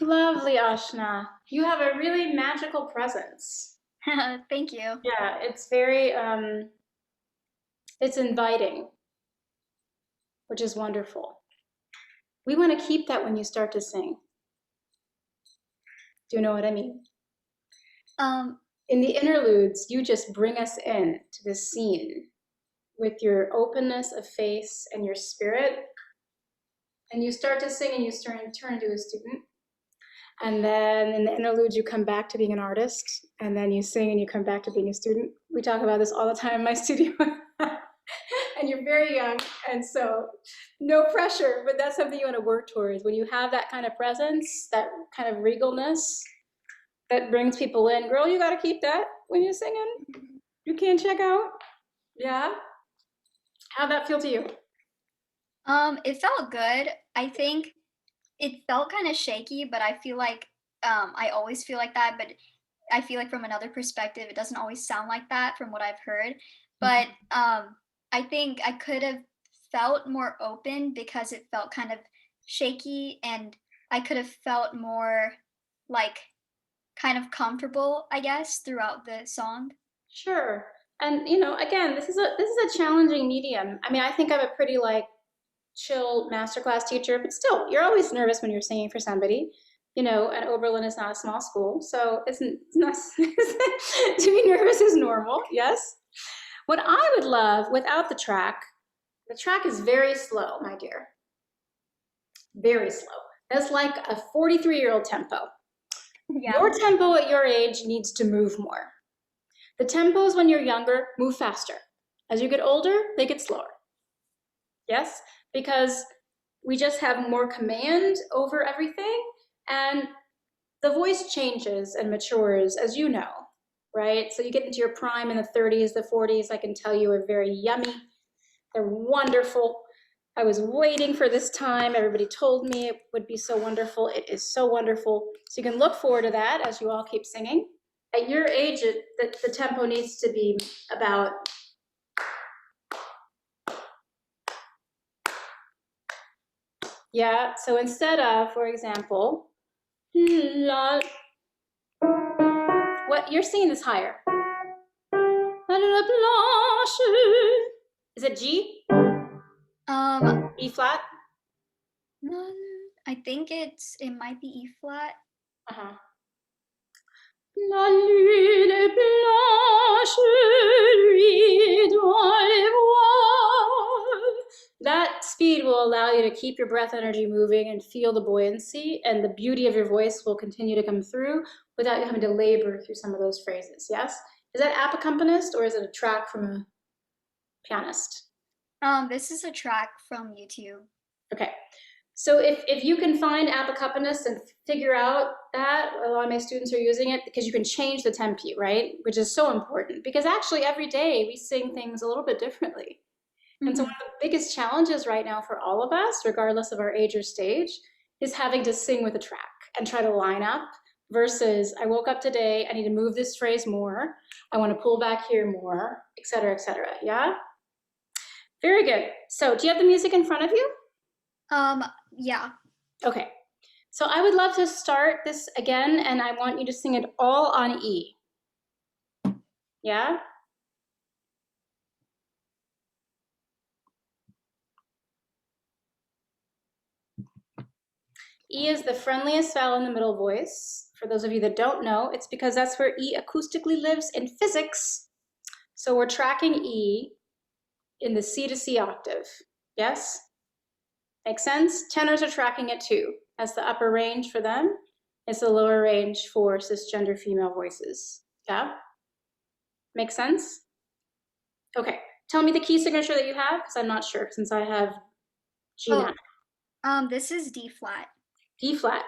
Lovely, Ashna. You have a really magical presence. Thank you. Yeah, it's very, it's inviting, which is wonderful. We want to keep that when you start to sing. Do you know what I mean? In the interludes, you just bring us in to this scene with your openness of face and your spirit, and you start to sing and you turn into a student. And then in the interludes, you come back to being an artist, and then you sing and you come back to being a student. We talk about this all the time in my studio. And you're very young, and so no pressure, but that's something you want to work towards. When you have that kind of presence, that kind of regalness that brings people in, girl, you got to keep that when you're singing. You can't check out. Yeah? How'd that feel to you? It felt good. I think it felt kind of shaky, but I feel like I always feel like that, but I feel like from another perspective, it doesn't always sound like that from what I've heard. But I think I could have felt more open because it felt kind of shaky, and I could have felt more like kind of comfortable, I guess, throughout the song. Sure. And you know, again, this is a challenging medium. I mean, I think I'm a pretty like chill masterclass teacher, but still, you're always nervous when you're singing for somebody. You know, and Oberlin is not a small school, so it's not to be nervous is normal. Yes. What I would love without the track is very slow, my dear. Very slow. That's like a 43-year-old tempo. Yeah. Your tempo at your age needs to move more. The tempos when you're younger move faster. As you get older, they get slower. Yes? Because we just have more command over everything, and the voice changes and matures, as you know, right? So you get into your prime in the 30s, the 40s, I can tell you are very yummy. They're wonderful. I was waiting for this time. Everybody told me it would be so wonderful. It is so wonderful. So you can look forward to that as you all keep singing. At your age, the tempo needs to be about yeah, so instead of, for example, la, what you're singing is higher. Is it G? Um, E flat? I think it might be E flat. Uh-huh. La lune blanche lui dans les voiles. That speed will allow you to keep your breath energy moving and feel the buoyancy, and the beauty of your voice will continue to come through without you having to labor through some of those phrases. Yes? Is that app accompanist or is it a track from a pianist? This is a track from YouTube. Okay. So if you can find app accompanist and figure out that, a lot of my students are using it because you can change the tempi, right? Which is so important because actually every day we sing things a little bit differently. And so one of the biggest challenges right now for all of us, regardless of our age or stage, is having to sing with a track and try to line up versus I woke up today, I need to move this phrase more, I want to pull back here more, et cetera, yeah? Very good. So do you have the music in front of you? Yeah. Okay. So I would love to start this again, and I want you to sing it all on E. Yeah? E is the friendliest vowel in the middle voice. For those of you that don't know, it's because that's where E acoustically lives in physics. So we're tracking E in the C to C octave. Yes? Makes sense? Tenors are tracking it too. That's the upper range for them. It's the lower range for cisgender female voices. Yeah? Make sense? Okay. Tell me the key signature that you have, because I'm not sure, since I have G now. This is D flat. D flat.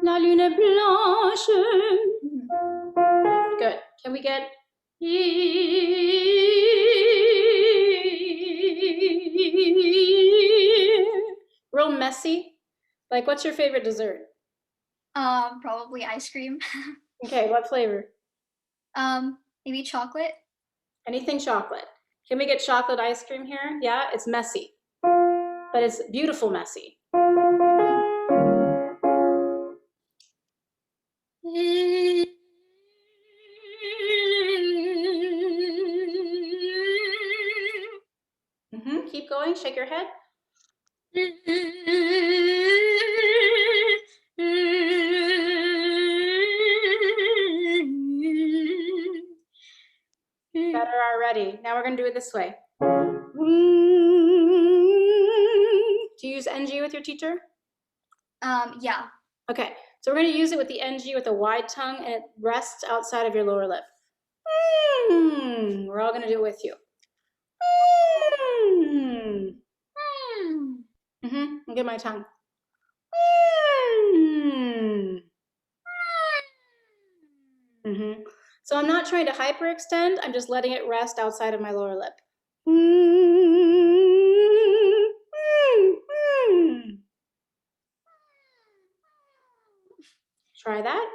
La lune blanche. Good. Can we get real messy? Like, what's your favorite dessert? Probably ice cream. Okay, what flavor? Maybe chocolate. Anything chocolate. Can we get chocolate ice cream here? Yeah, it's messy, but it's beautiful messy. Keep going, shake your head. Better already. Now we're gonna do it this way. Do you use NG with your teacher? Yeah. Okay, so we're gonna use it with the NG with a wide tongue and it rests outside of your lower lip. We're all gonna do it with you. I'll get my tongue. So I'm not trying to hyperextend, I'm just letting it rest outside of my lower lip. Try that.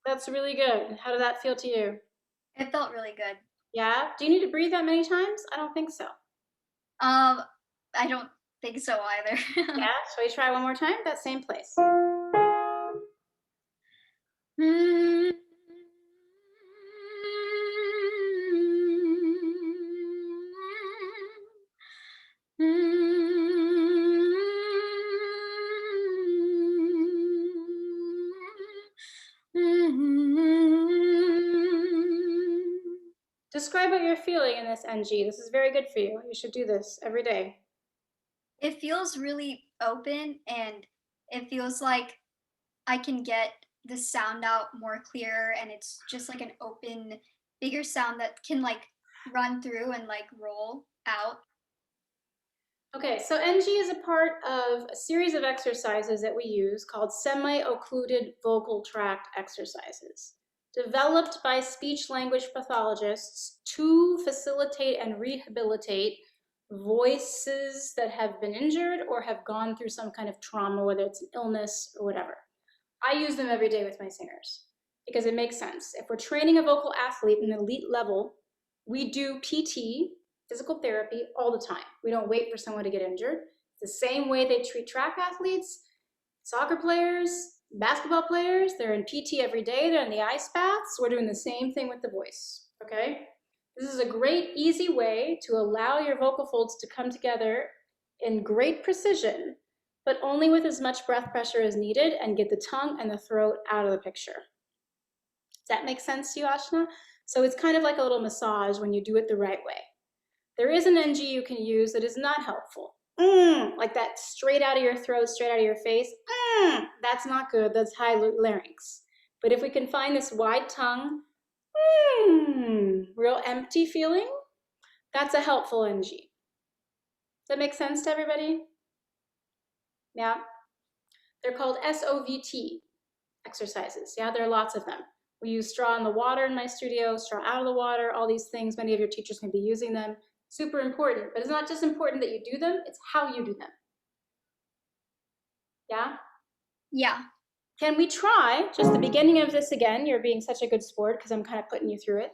That's really good. How did that feel to you? It felt really good. Yeah? Do you need to breathe that many times? I don't think so. I don't think so either. Yeah? Shall we try one more time? That same place. Describe what you're feeling in this NG. This is very good for you. You should do this every day. It feels really open and it feels like I can get the sound out more clear and it's just like an open, bigger sound that can like run through and like roll out. Okay, so NG is a part of a series of exercises that we use called semi-occluded vocal tract exercises, developed by speech-language pathologists to facilitate and rehabilitate voices that have been injured or have gone through some kind of trauma, whether it's an illness or whatever. I use them every day with my singers because it makes sense. If we're training a vocal athlete in an elite level, we do PT, physical therapy, all the time. We don't wait for someone to get injured. It's the same way they treat track athletes, soccer players, basketball players. They're in PT every day. They're in the ice baths. We're doing the same thing with the voice, okay? This is a great, easy way to allow your vocal folds to come together in great precision, but only with as much breath pressure as needed, and get the tongue and the throat out of the picture. Does that make sense to you, Ashna? So it's kind of like a little massage when you do it the right way. There is an NG you can use that is not helpful. Like that straight out of your throat, straight out of your face. That's not good. That's high larynx. But if we can find this wide tongue, real empty feeling, that's a helpful NG. Does that make sense to everybody? Yeah? They're called SOVT exercises. Yeah, there are lots of them. We use straw in the water in my studio, straw out of the water, all these things. Many of your teachers may be using them. Super important, but it's not just important that you do them, it's how you do them. Yeah? Yeah. Can we try just the beginning of this again? You're being such a good sport because I'm kind of putting you through it.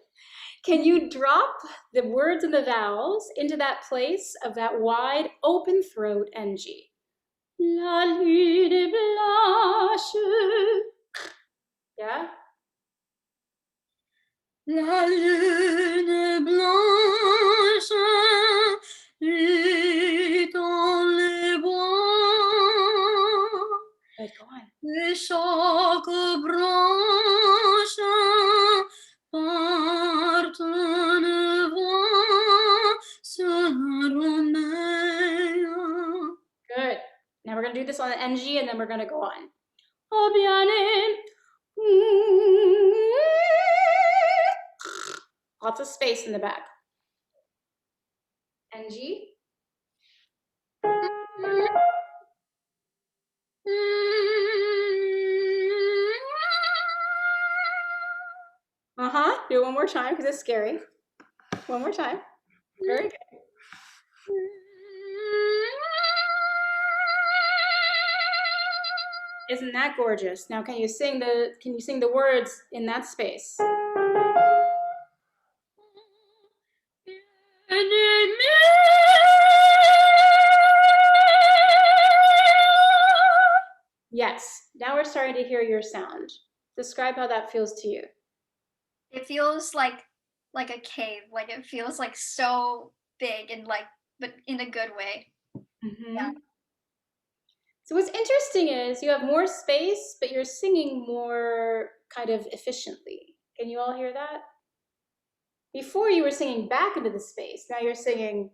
Can you drop the words and the vowels into that place of that wide open throat NG? La lune blanche. Yeah? La lune blanche luit dans les bois. Good, go on. Et chaque branche porte un vent surnommé. Good. Now we're going to do this on the NG and then we're going to go on. Oh, bien. Lots of space in the back. NG. Do it one more time because it's scary. One more time. Very good. Isn't that gorgeous? Now can you sing the words in that space? Yes. Now we're starting to hear your sound. Describe how that feels to you. It feels like a cave. Like it feels like so big and like, but in a good way. Yeah. So what's interesting is you have more space, but you're singing more kind of efficiently. Can you all hear that? Before you were singing back into the space. Now you're singing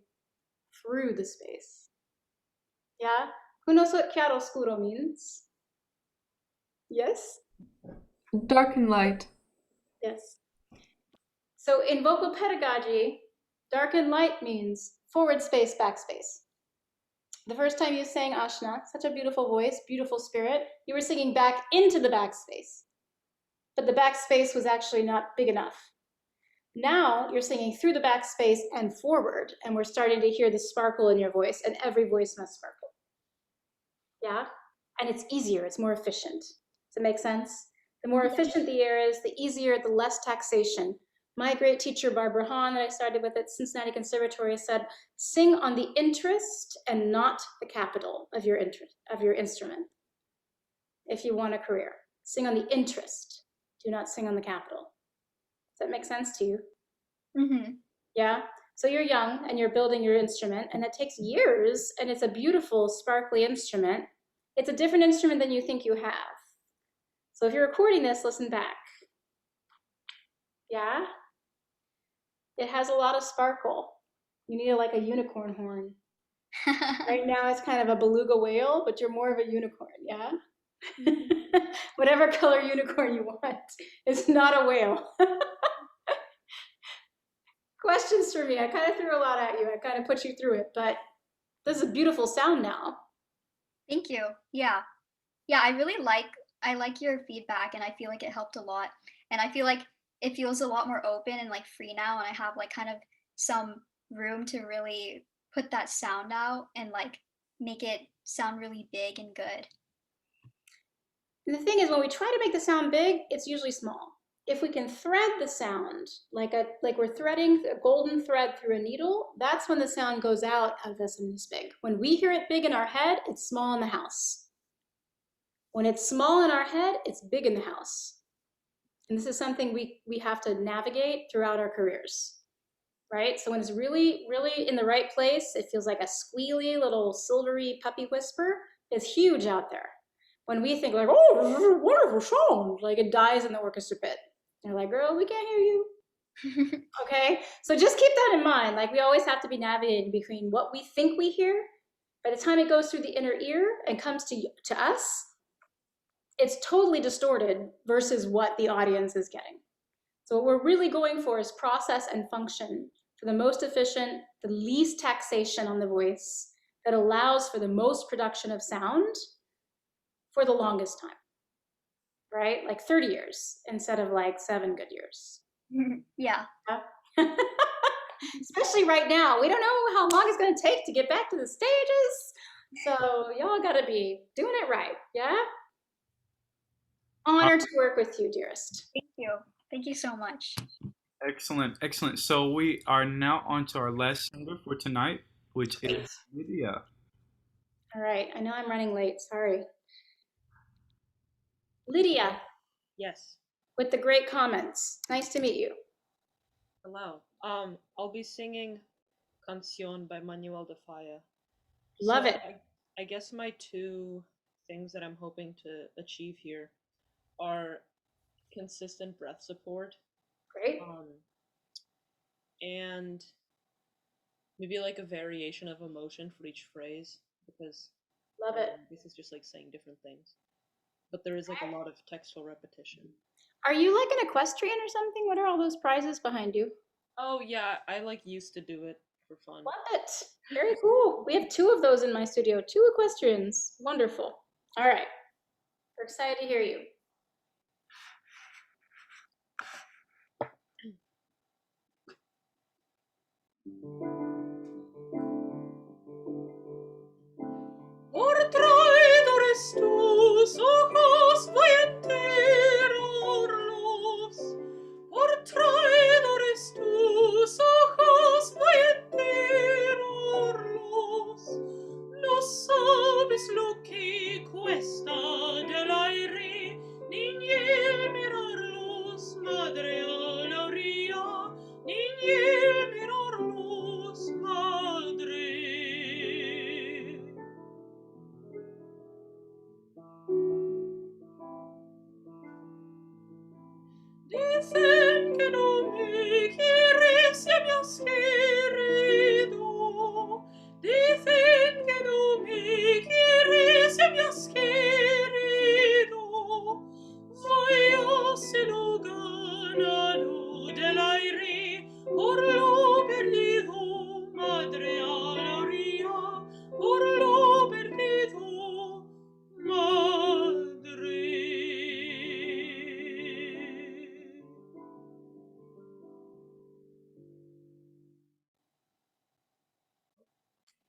through the space. Yeah? Who knows what chiaroscuro means? Yes? Dark and light. Yes. So in vocal pedagogy, dark and light means forward space, backspace. The first time you sang Ashna, such a beautiful voice, beautiful spirit, you were singing back into the backspace. But the backspace was actually not big enough. Now you're singing through the backspace and forward, and we're starting to hear the sparkle in your voice, and every voice must sparkle. Yeah? And it's easier, it's more efficient. Does it make sense? The more efficient the air is, the easier, the less taxation. My great teacher, Barbara Hahn, that I started with at Cincinnati Conservatory, said, sing on the interest and not the capital of your instrument. If you want a career, sing on the interest. Do not sing on the capital. Does that make sense to you? Mm-hmm. Yeah? So you're young and you're building your instrument, and it takes years, and it's a beautiful, sparkly instrument. It's a different instrument than you think you have. So if you're recording this, listen back. Yeah? It has a lot of sparkle. You need like a unicorn horn. Right now it's kind of a beluga whale, but you're more of a unicorn, yeah? Whatever color unicorn you want. It's not a whale. Questions for me? I kind of threw a lot at you. I kind of put you through it, but this is a beautiful sound now. Thank you. Yeah. Yeah, I like your feedback, and I feel like it helped a lot. And I feel like it feels a lot more open and like free now, and I have like kind of some room to really put that sound out and like make it sound really big and good. And the thing is, when we try to make the sound big, it's usually small. If we can thread the sound like we're threading a golden thread through a needle, that's when the sound goes out of us and is big. When we hear it big in our head, it's small in the house. When it's small in our head, it's big in the house. And this is something we have to navigate throughout our careers, right? So when it's really, really in the right place, it feels like a squealy little silvery puppy whisper. It's huge out there. When we think like, oh, this is a wonderful sound, like it dies in the orchestra pit. They're like, girl, we can't hear you. Okay, so just keep that in mind. Like we always have to be navigating between what we think we hear. By the time it goes through the inner ear and comes to us, it's totally distorted versus what the audience is getting. So what we're really going for is process and function for the most efficient, the least taxation on the voice that allows for the most production of sound for the longest time, right? Like 30 years instead of like 7 good years. Yeah. Especially right now. We don't know how long it's going to take to get back to the stages. So y'all got to be doing it right, yeah? Honored to work with you, dearest. Thank you. Thank you so much. Excellent, excellent. So we are now on to our last singer for tonight, which is Lydia. All right, I know I'm running late, sorry. Lydia. Yes. With the great comments. Nice to meet you. Hello. I'll be singing Canción by Manuel de Falla. Love it. I guess my two things that I'm hoping to achieve here are consistent breath support. Great. And maybe like a variation of emotion for each phrase, because love it. This is just like saying different things. But there is like a lot of textual repetition. Are you like an equestrian or something? What are all those prizes behind you? Oh yeah, I like used to do it for fun. Love it. Very cool. We have 2 of those in my studio. 2 equestrians. Wonderful. All right. We're excited to hear you. Por traidores tus ojos voy a enterrarlos. Por traidores tus ojos voy a enterrarlos. No sabes lo que cuesta del aire, niñez mirarlos, madre a la orilla, niñez mirarlos, madre. Dicen que no me quieres, ya me has querido. Dicen que no me quieres, ya me has querido. Vaya se lo ganado del aire, por lo perdido, madre a la orilla, por lo perdido, madre.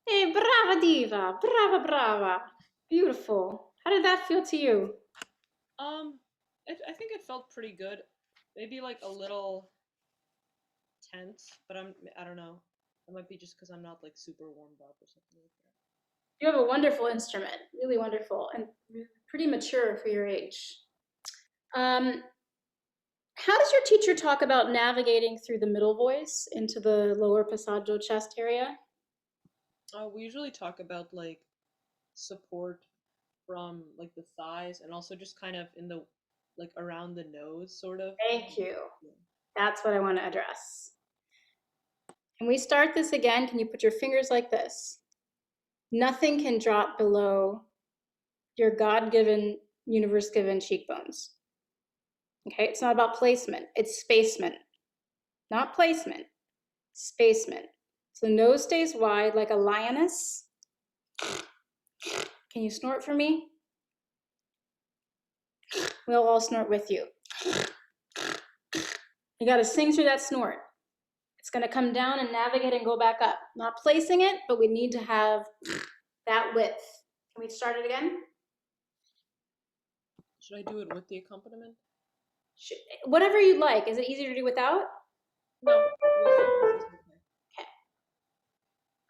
Hey, brava diva. Brava, brava. Beautiful. How did that feel to you? I think it felt pretty good. Maybe like a little tense, but I don't know. It might be just because I'm not like super warmed up or something like that. You have a wonderful instrument. Really wonderful and pretty mature for your age. How does your teacher talk about navigating through the middle voice into the lower passaggio chest area? We usually talk about like support from like the thighs and also just kind of in the like around the nose sort of. Thank you. That's what I want to address. Can we start this again? Can you put your fingers like this? Nothing can drop below your God-given, universe-given cheekbones. Okay, it's not about placement, it's spacement. Not placement, spacement. So the nose stays wide like a lioness. Can you snort for me? We'll all snort with you. You gotta sing through that snort. It's gonna come down and navigate and go back up. Not placing it, but we need to have that width. Can we start it again? Should I do it with the accompaniment? Whatever you'd like. Is it easier to do without? No, this is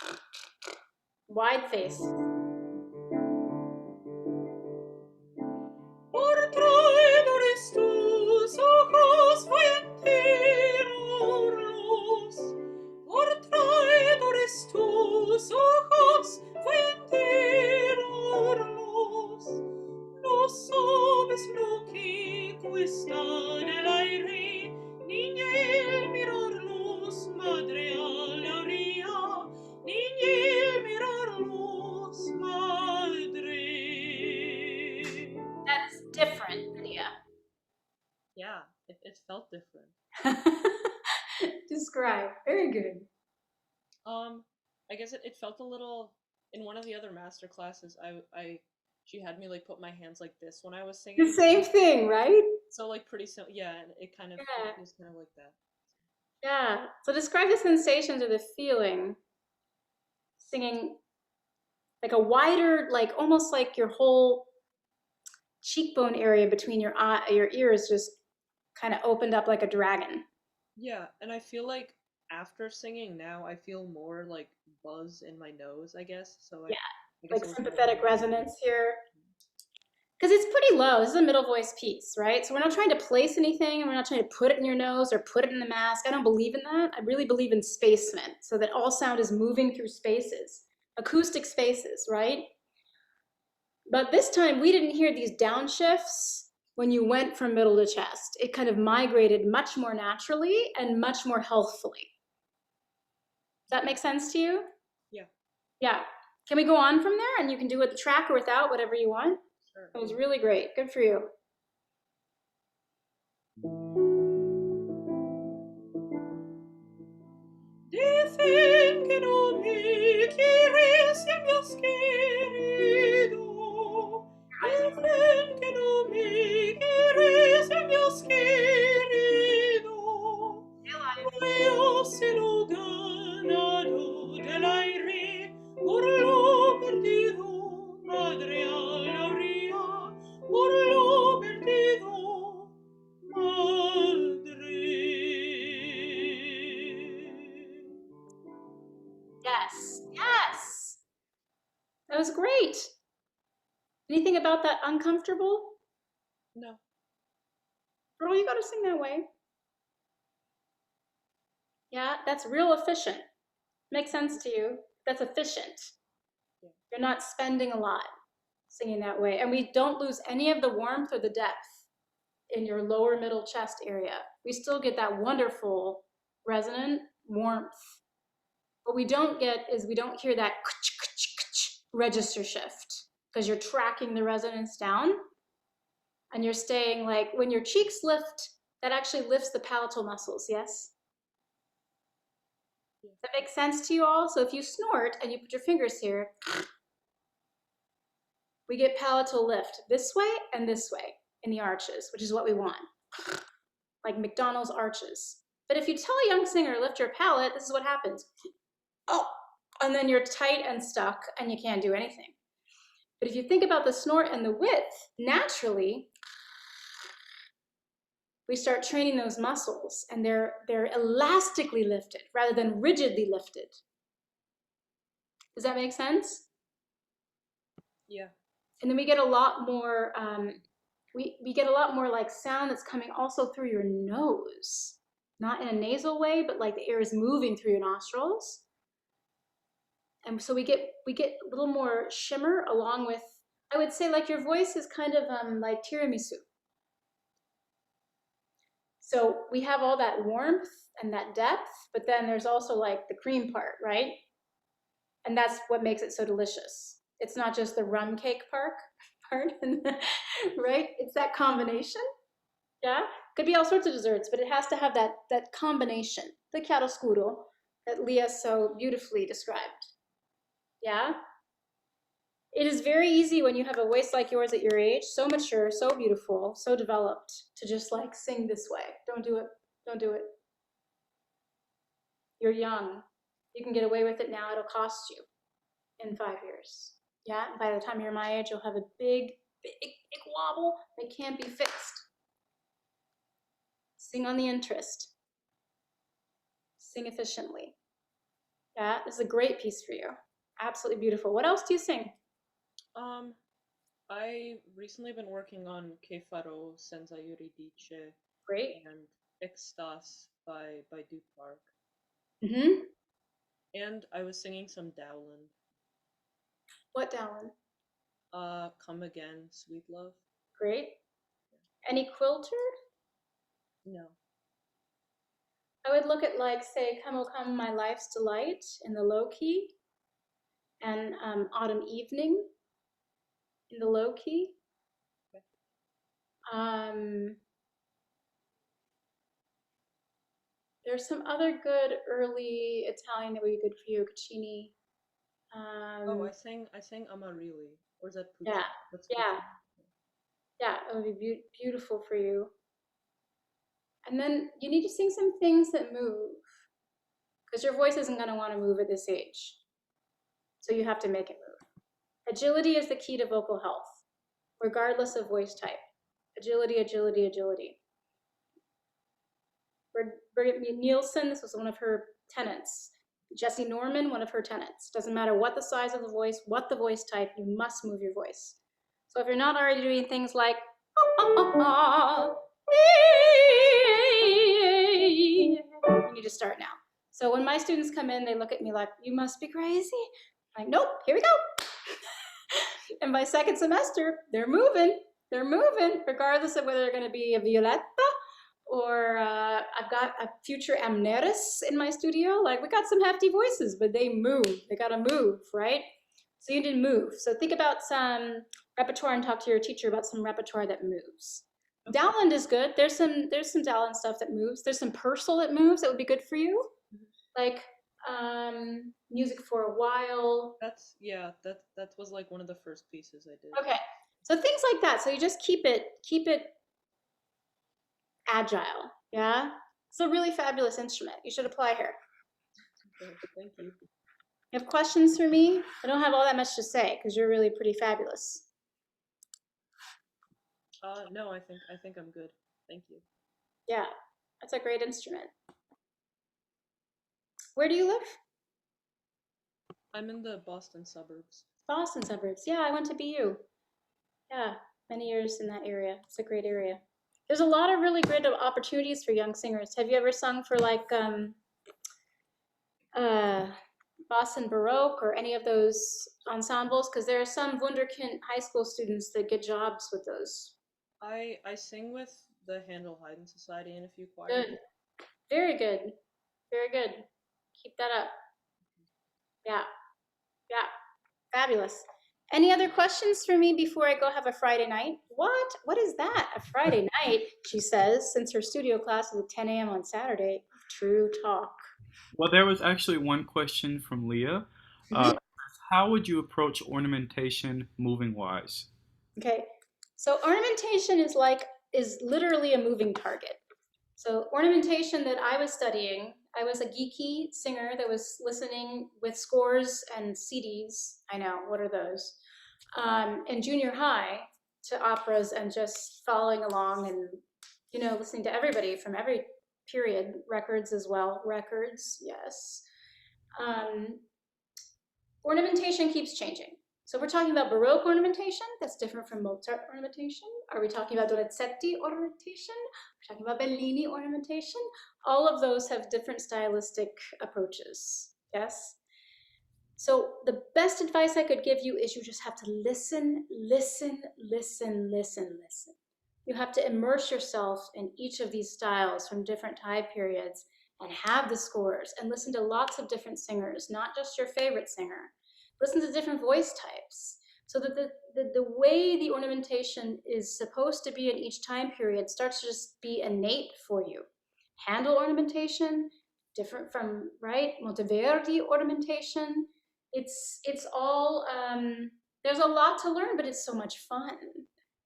okay. Wide face. Por traidores tus ojos voy a enterrarlos. Por traidores tus ojos voy a enterrarlos. No sabes lo que cuesta del aire, niña, el mirarlos, madre a la orilla, niña, el mirarlos, madre. That is different, Lydia. Yeah, it felt different. Describe. Very good. I guess it felt a little, in one of the other master classes, she had me like put my hands like this when I was singing. The same thing, right? So like pretty simple, yeah, and it kind of Yeah. it feels kind of like that. Yeah. So describe the sensations or the feeling singing like a wider, like almost like your whole cheekbone area between your ears just kind of opened up like a dragon. Yeah, and I feel like after singing now, I feel more like buzz in my nose, I guess. So I guess Like it was sympathetic resonance here. Because it's pretty low. This is a middle voice piece, right? So we're not trying to place anything, and we're not trying to put it in your nose or put it in the mask. I don't believe in that. I really believe in spacement, so that all sound is moving through spaces, acoustic spaces, right? But this time we didn't hear these downshifts when you went from middle to chest. It kind of migrated much more naturally and much more healthfully. Does that make sense to you? Yeah. Yeah. Can we go on from there? And you can do it with the track or without, whatever you want. Sure. It was really great. Good for you. Dicen que no me quieres y me has querido. Dicen que no me quieres y me has querido. Yo se lo ganado del aire por lo perdido, madre a la orilla, por lo perdido, madre. Yes. Yes. That was great. Anything about that uncomfortable? No. Girl, you gotta sing that way. Yeah, that's real efficient. Makes sense to you? That's efficient. You're not spending a lot singing that way. And we don't lose any of the warmth or the depth in your lower middle chest area. We still get that wonderful resonant warmth. What we don't get is we don't hear that register shift because you're tracking the resonance down and you're staying like when your cheeks lift, that actually lifts the palatal muscles, yes? Does that make sense to you all? So if you snort and you put your fingers here, we get palatal lift this way and this way in the arches, which is what we want, like McDonald's arches. But if you tell a young singer, lift your palate, this is what happens. Oh, and then you're tight and stuck and you can't do anything. But if you think about the snort and the width, naturally, we start training those muscles and they're elastically lifted rather than rigidly lifted. Does that make sense? Yeah. And then we get a lot more, we get a lot more like sound that's coming also through your nose, not in a nasal way, but like the air is moving through your nostrils. And so we get a little more shimmer along with, I would say like your voice is kind of like tiramisu. So we have all that warmth and that depth, but then there's also like the cream part, right? And that's what makes it so delicious. It's not just the rum cake part, right? It's that combination. Yeah, could be all sorts of desserts, but it has to have that combination, the chiaroscuro that Leah so beautifully described. Yeah, it is very easy when you have a voice like yours at your age, so mature, so beautiful, so developed, to just like sing this way. Don't do it. Don't do it. You're young. You can get away with it now. It'll cost you in 5 years. Yeah, by the time you're my age, you'll have a big ik wobble, they can't be fixed. Sing on the interest. Sing efficiently. Yeah, this is a great piece for you. Absolutely beautiful. What else do you sing? I recently been working on Che farò senza Euridice Great. and Extas by Duke Park. Mm-hmm. And I was singing some Dowland. What Dallin? Come Again, Sweet Love. Great. Any quilter? No. I would look at like, say, Come O Come My Life's Delight in the low key, and Autumn Evening in the low key. There's some other good early Italian that would be good for you, Caccini. I sang Amarilli. Or is that Puccini? Yeah, That's yeah, Puccini. yeah. It would be beautiful for you. And then you need to sing some things that move, because your voice isn't going to want to move at this age. So you have to make it move. Agility is the key to vocal health, regardless of voice type. Agility, agility, agility. Brigitte Nielsen, this was one of her tenets. Jessie Norman, one of her tenets. Doesn't matter what the size of the voice, what the voice type, you must move your voice. So if you're not already doing things like, you need to start now. So when my students come in, they look at me like, you must be crazy. I'm like, nope, here we go. And by second semester, they're moving, regardless of whether they're going to be a Violetta or I've got a future Amneris in my studio. Like, we got some hefty voices, but they move. They got to move, right? So you need to move. So think about some repertoire and talk to your teacher about some repertoire that moves. Dowland is good. There's some Dowland stuff that moves. There's some Purcell that moves that would be good for you. Like Music for a While. That was like one of the first pieces I did. Okay. So things like that. So you just keep it agile. Yeah. It's a really fabulous instrument. You should apply here. Okay, thank you. You have questions for me? I don't have all that much to say because you're really pretty fabulous. No, I think I'm good. Thank you. Yeah, that's a great instrument. Where do you live? I'm in the Boston suburbs. Boston suburbs. Yeah, I went to BU. Yeah, many years in that area. It's a great area. There's a lot of really great opportunities for young singers. Have you ever sung for like Boston Baroque or any of those ensembles? Because there are some Wunderkind high school students that get jobs with those. I sing with the Handel Haydn Society in a few choirs. Good. Very good. Very good. Keep that up. Yeah. Yeah. Fabulous. Any other questions for me before I go have a Friday night? What? What is that? A Friday night, she says, since her studio class is at 10 a.m. on Saturday. True talk. Well, there was actually one question from Leah. How would you approach ornamentation moving wise? Okay. So ornamentation is literally a moving target. So ornamentation that I was studying, I was a geeky singer that was listening with scores and CDs. I know, what are those? In junior high to operas and just following along and, listening to everybody from every period, records as well. Records, yes. Ornamentation keeps changing. So we're talking about Baroque ornamentation, that's different from Mozart ornamentation. Are we talking about Donizetti ornamentation? We're talking about Bellini ornamentation. All of those have different stylistic approaches, yes? So the best advice I could give you is you just have to listen, listen, listen, listen, listen. You have to immerse yourself in each of these styles from different time periods and have the scores and listen to lots of different singers, not just your favorite singer. Listen to different voice types so that the way the ornamentation is supposed to be in each time period starts to just be innate for you. Handel ornamentation, different from, right? Monteverdi ornamentation. It's all, there's a lot to learn, but it's so much fun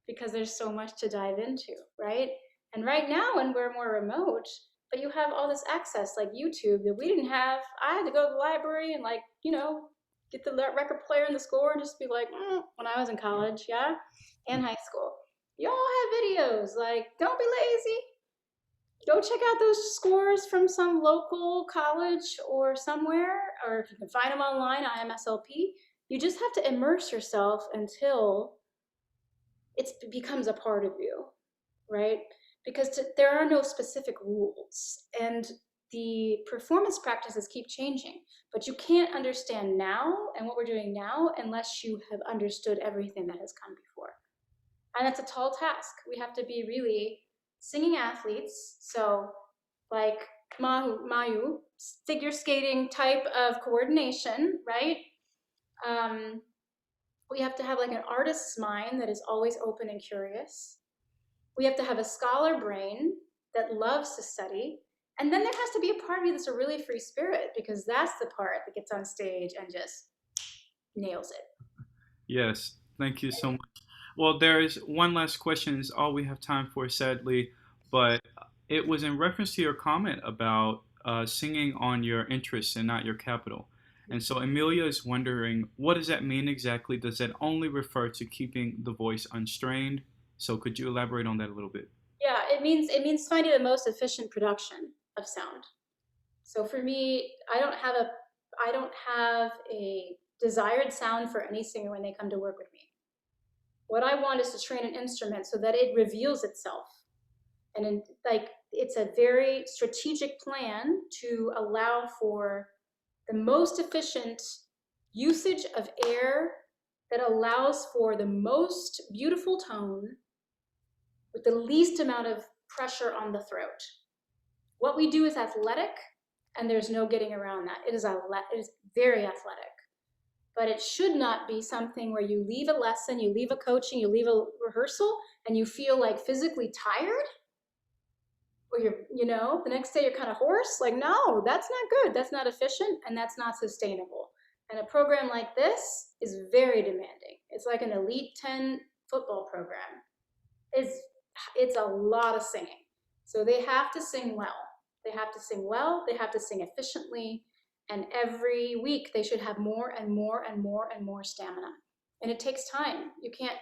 because there's so much to dive into, right? And right now when we're more remote, but you have all this access like YouTube that we didn't have. I had to go to the library and get the record player and the score and just be like, when I was in college, yeah, and high school. You all have videos. Like, don't be lazy. Go check out those scores from some local college or somewhere, or if you can find them online, IMSLP. You just have to immerse yourself until it becomes a part of you, right? Because there are no specific rules, and the performance practices keep changing, but you can't understand now and what we're doing now unless you have understood everything that has come before. And that's a tall task. We have to be really singing athletes, so like Mayu, figure skating type of coordination, right? We have to have like an artist's mind that is always open and curious. We have to have a scholar brain that loves to study. And then there has to be a part of you that's a really free spirit, because that's the part that gets on stage and just nails it. Yes, thank you so much. Well, there is one last question, is all we have time for, sadly, but it was in reference to your comment about singing on your interests and not your capital. And so Amelia is wondering, what does that mean exactly? Does that only refer to keeping the voice unstrained? So could you elaborate on that a little bit? Yeah, it means finding the most efficient production of sound. So for me, I don't have a desired sound for any singer when they come to work with me. What I want is to train an instrument so that it reveals itself. And it's a very strategic plan to allow for the most efficient usage of air that allows for the most beautiful tone with the least amount of pressure on the throat. What we do is athletic, and there's no getting around that. It is very athletic. But it should not be something where you leave a lesson, you leave a coaching, you leave a rehearsal, and you feel like physically tired, or the next day you're kind of hoarse. Like, no, that's not good. That's not efficient, and that's not sustainable. And a program like this is very demanding. It's like an Elite 10 football program. It's a lot of singing. So they have to sing well. They have to sing well. They have to sing efficiently. And every week they should have more and more and more and more stamina. And it takes time. You can't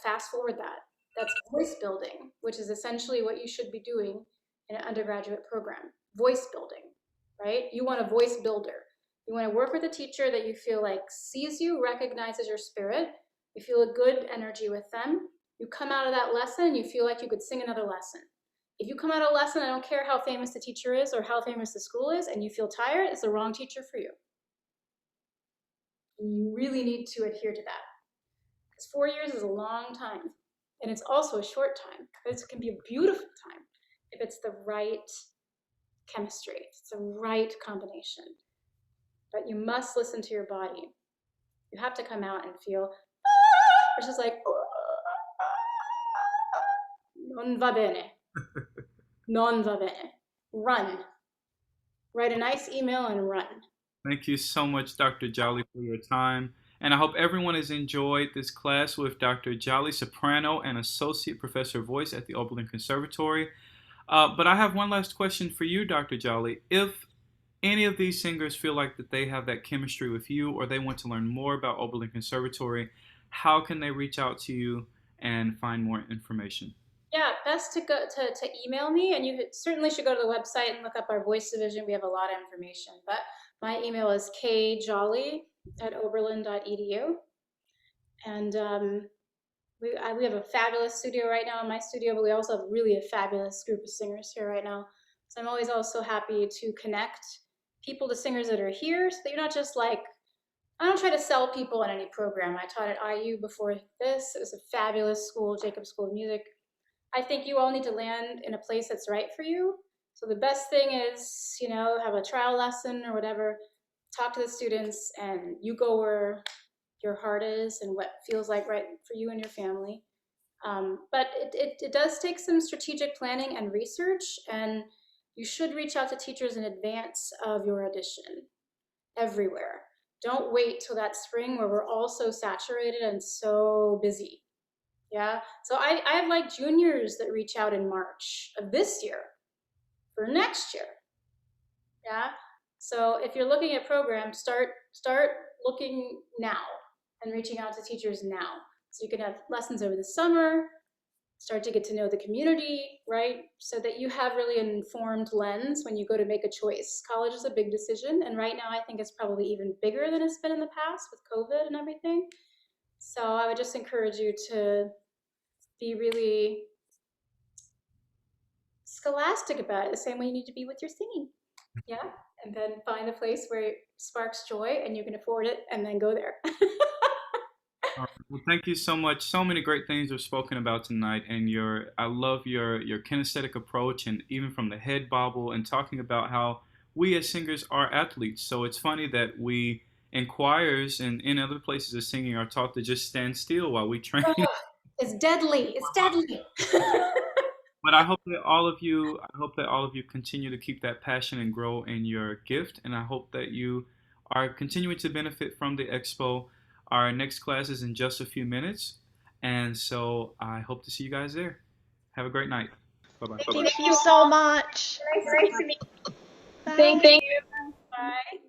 fast forward that. That's voice building, which is essentially what you should be doing in an undergraduate program. Voice building, right? You want a voice builder. You want to work with a teacher that you feel like sees you, recognizes your spirit. You feel a good energy with them. You come out of that lesson and you feel like you could sing another lesson. If you come out of a lesson, I don't care how famous the teacher is or how famous the school is, and you feel tired, it's the wrong teacher for you. You really need to adhere to that. Because 4 years is a long time, and it's also a short time. But it can be a beautiful time if it's the right chemistry, if it's the right combination. But you must listen to your body. You have to come out and feel, it's just like, non va bene. Non va bene. Run. Write a nice email and run. Thank you so much, Dr. Jolly, for your time. And I hope everyone has enjoyed this class with Dr. Jolly, soprano and associate professor of voice at the Oberlin Conservatory. But I have one last question for you, Dr. Jolly. If any of these singers feel like that they have that chemistry with you, or they want to learn more about Oberlin Conservatory, how can they reach out to you and find more information? Yeah, best to go to email me, and you certainly should go to the website and look up our voice division. We have a lot of information, but my email is kjolly@oberlin.edu. And we have a fabulous studio right now in my studio, but we also have really a fabulous group of singers here right now. So I'm always also happy to connect people to singers that are here, so that you're not just like, I don't try to sell people in any program. I taught at IU before this. It was a fabulous school, Jacobs School of Music. I think you all need to land in a place that's right for you. So the best thing is, have a trial lesson or whatever, talk to the students, and you go where your heart is and what feels like right for you and your family. But it does take some strategic planning and research, and you should reach out to teachers in advance of your audition everywhere. Don't wait till that spring where we're all so saturated and so busy. Yeah, so I have juniors that reach out in March of this year for next year. Yeah, so if you're looking at programs, start looking now and reaching out to teachers now. So you can have lessons over the summer, start to get to know the community, right? So that you have really an informed lens when you go to make a choice. College is a big decision, and right now I think it's probably even bigger than it's been in the past with COVID and everything. So I would just encourage you to be really scholastic about it, the same way you need to be with your singing. Yeah, and then find a place where it sparks joy and you can afford it, and then go there. All right. Well, thank you so much. So many great things were spoken about tonight, and I love your kinesthetic approach, and even from the head bobble and talking about how we as singers are athletes. So it's funny that we in choirs and in other places of singing are taught to just stand still while we train. It's deadly. It's deadly. But I hope that all of you continue to keep that passion and grow in your gift, and I hope that you are continuing to benefit from the expo. Our next class is in just a few minutes, and so I hope to see you guys there. Have a great night. Bye-bye. Thank you so much. Nice to meet you. Bye. Thank you. Bye.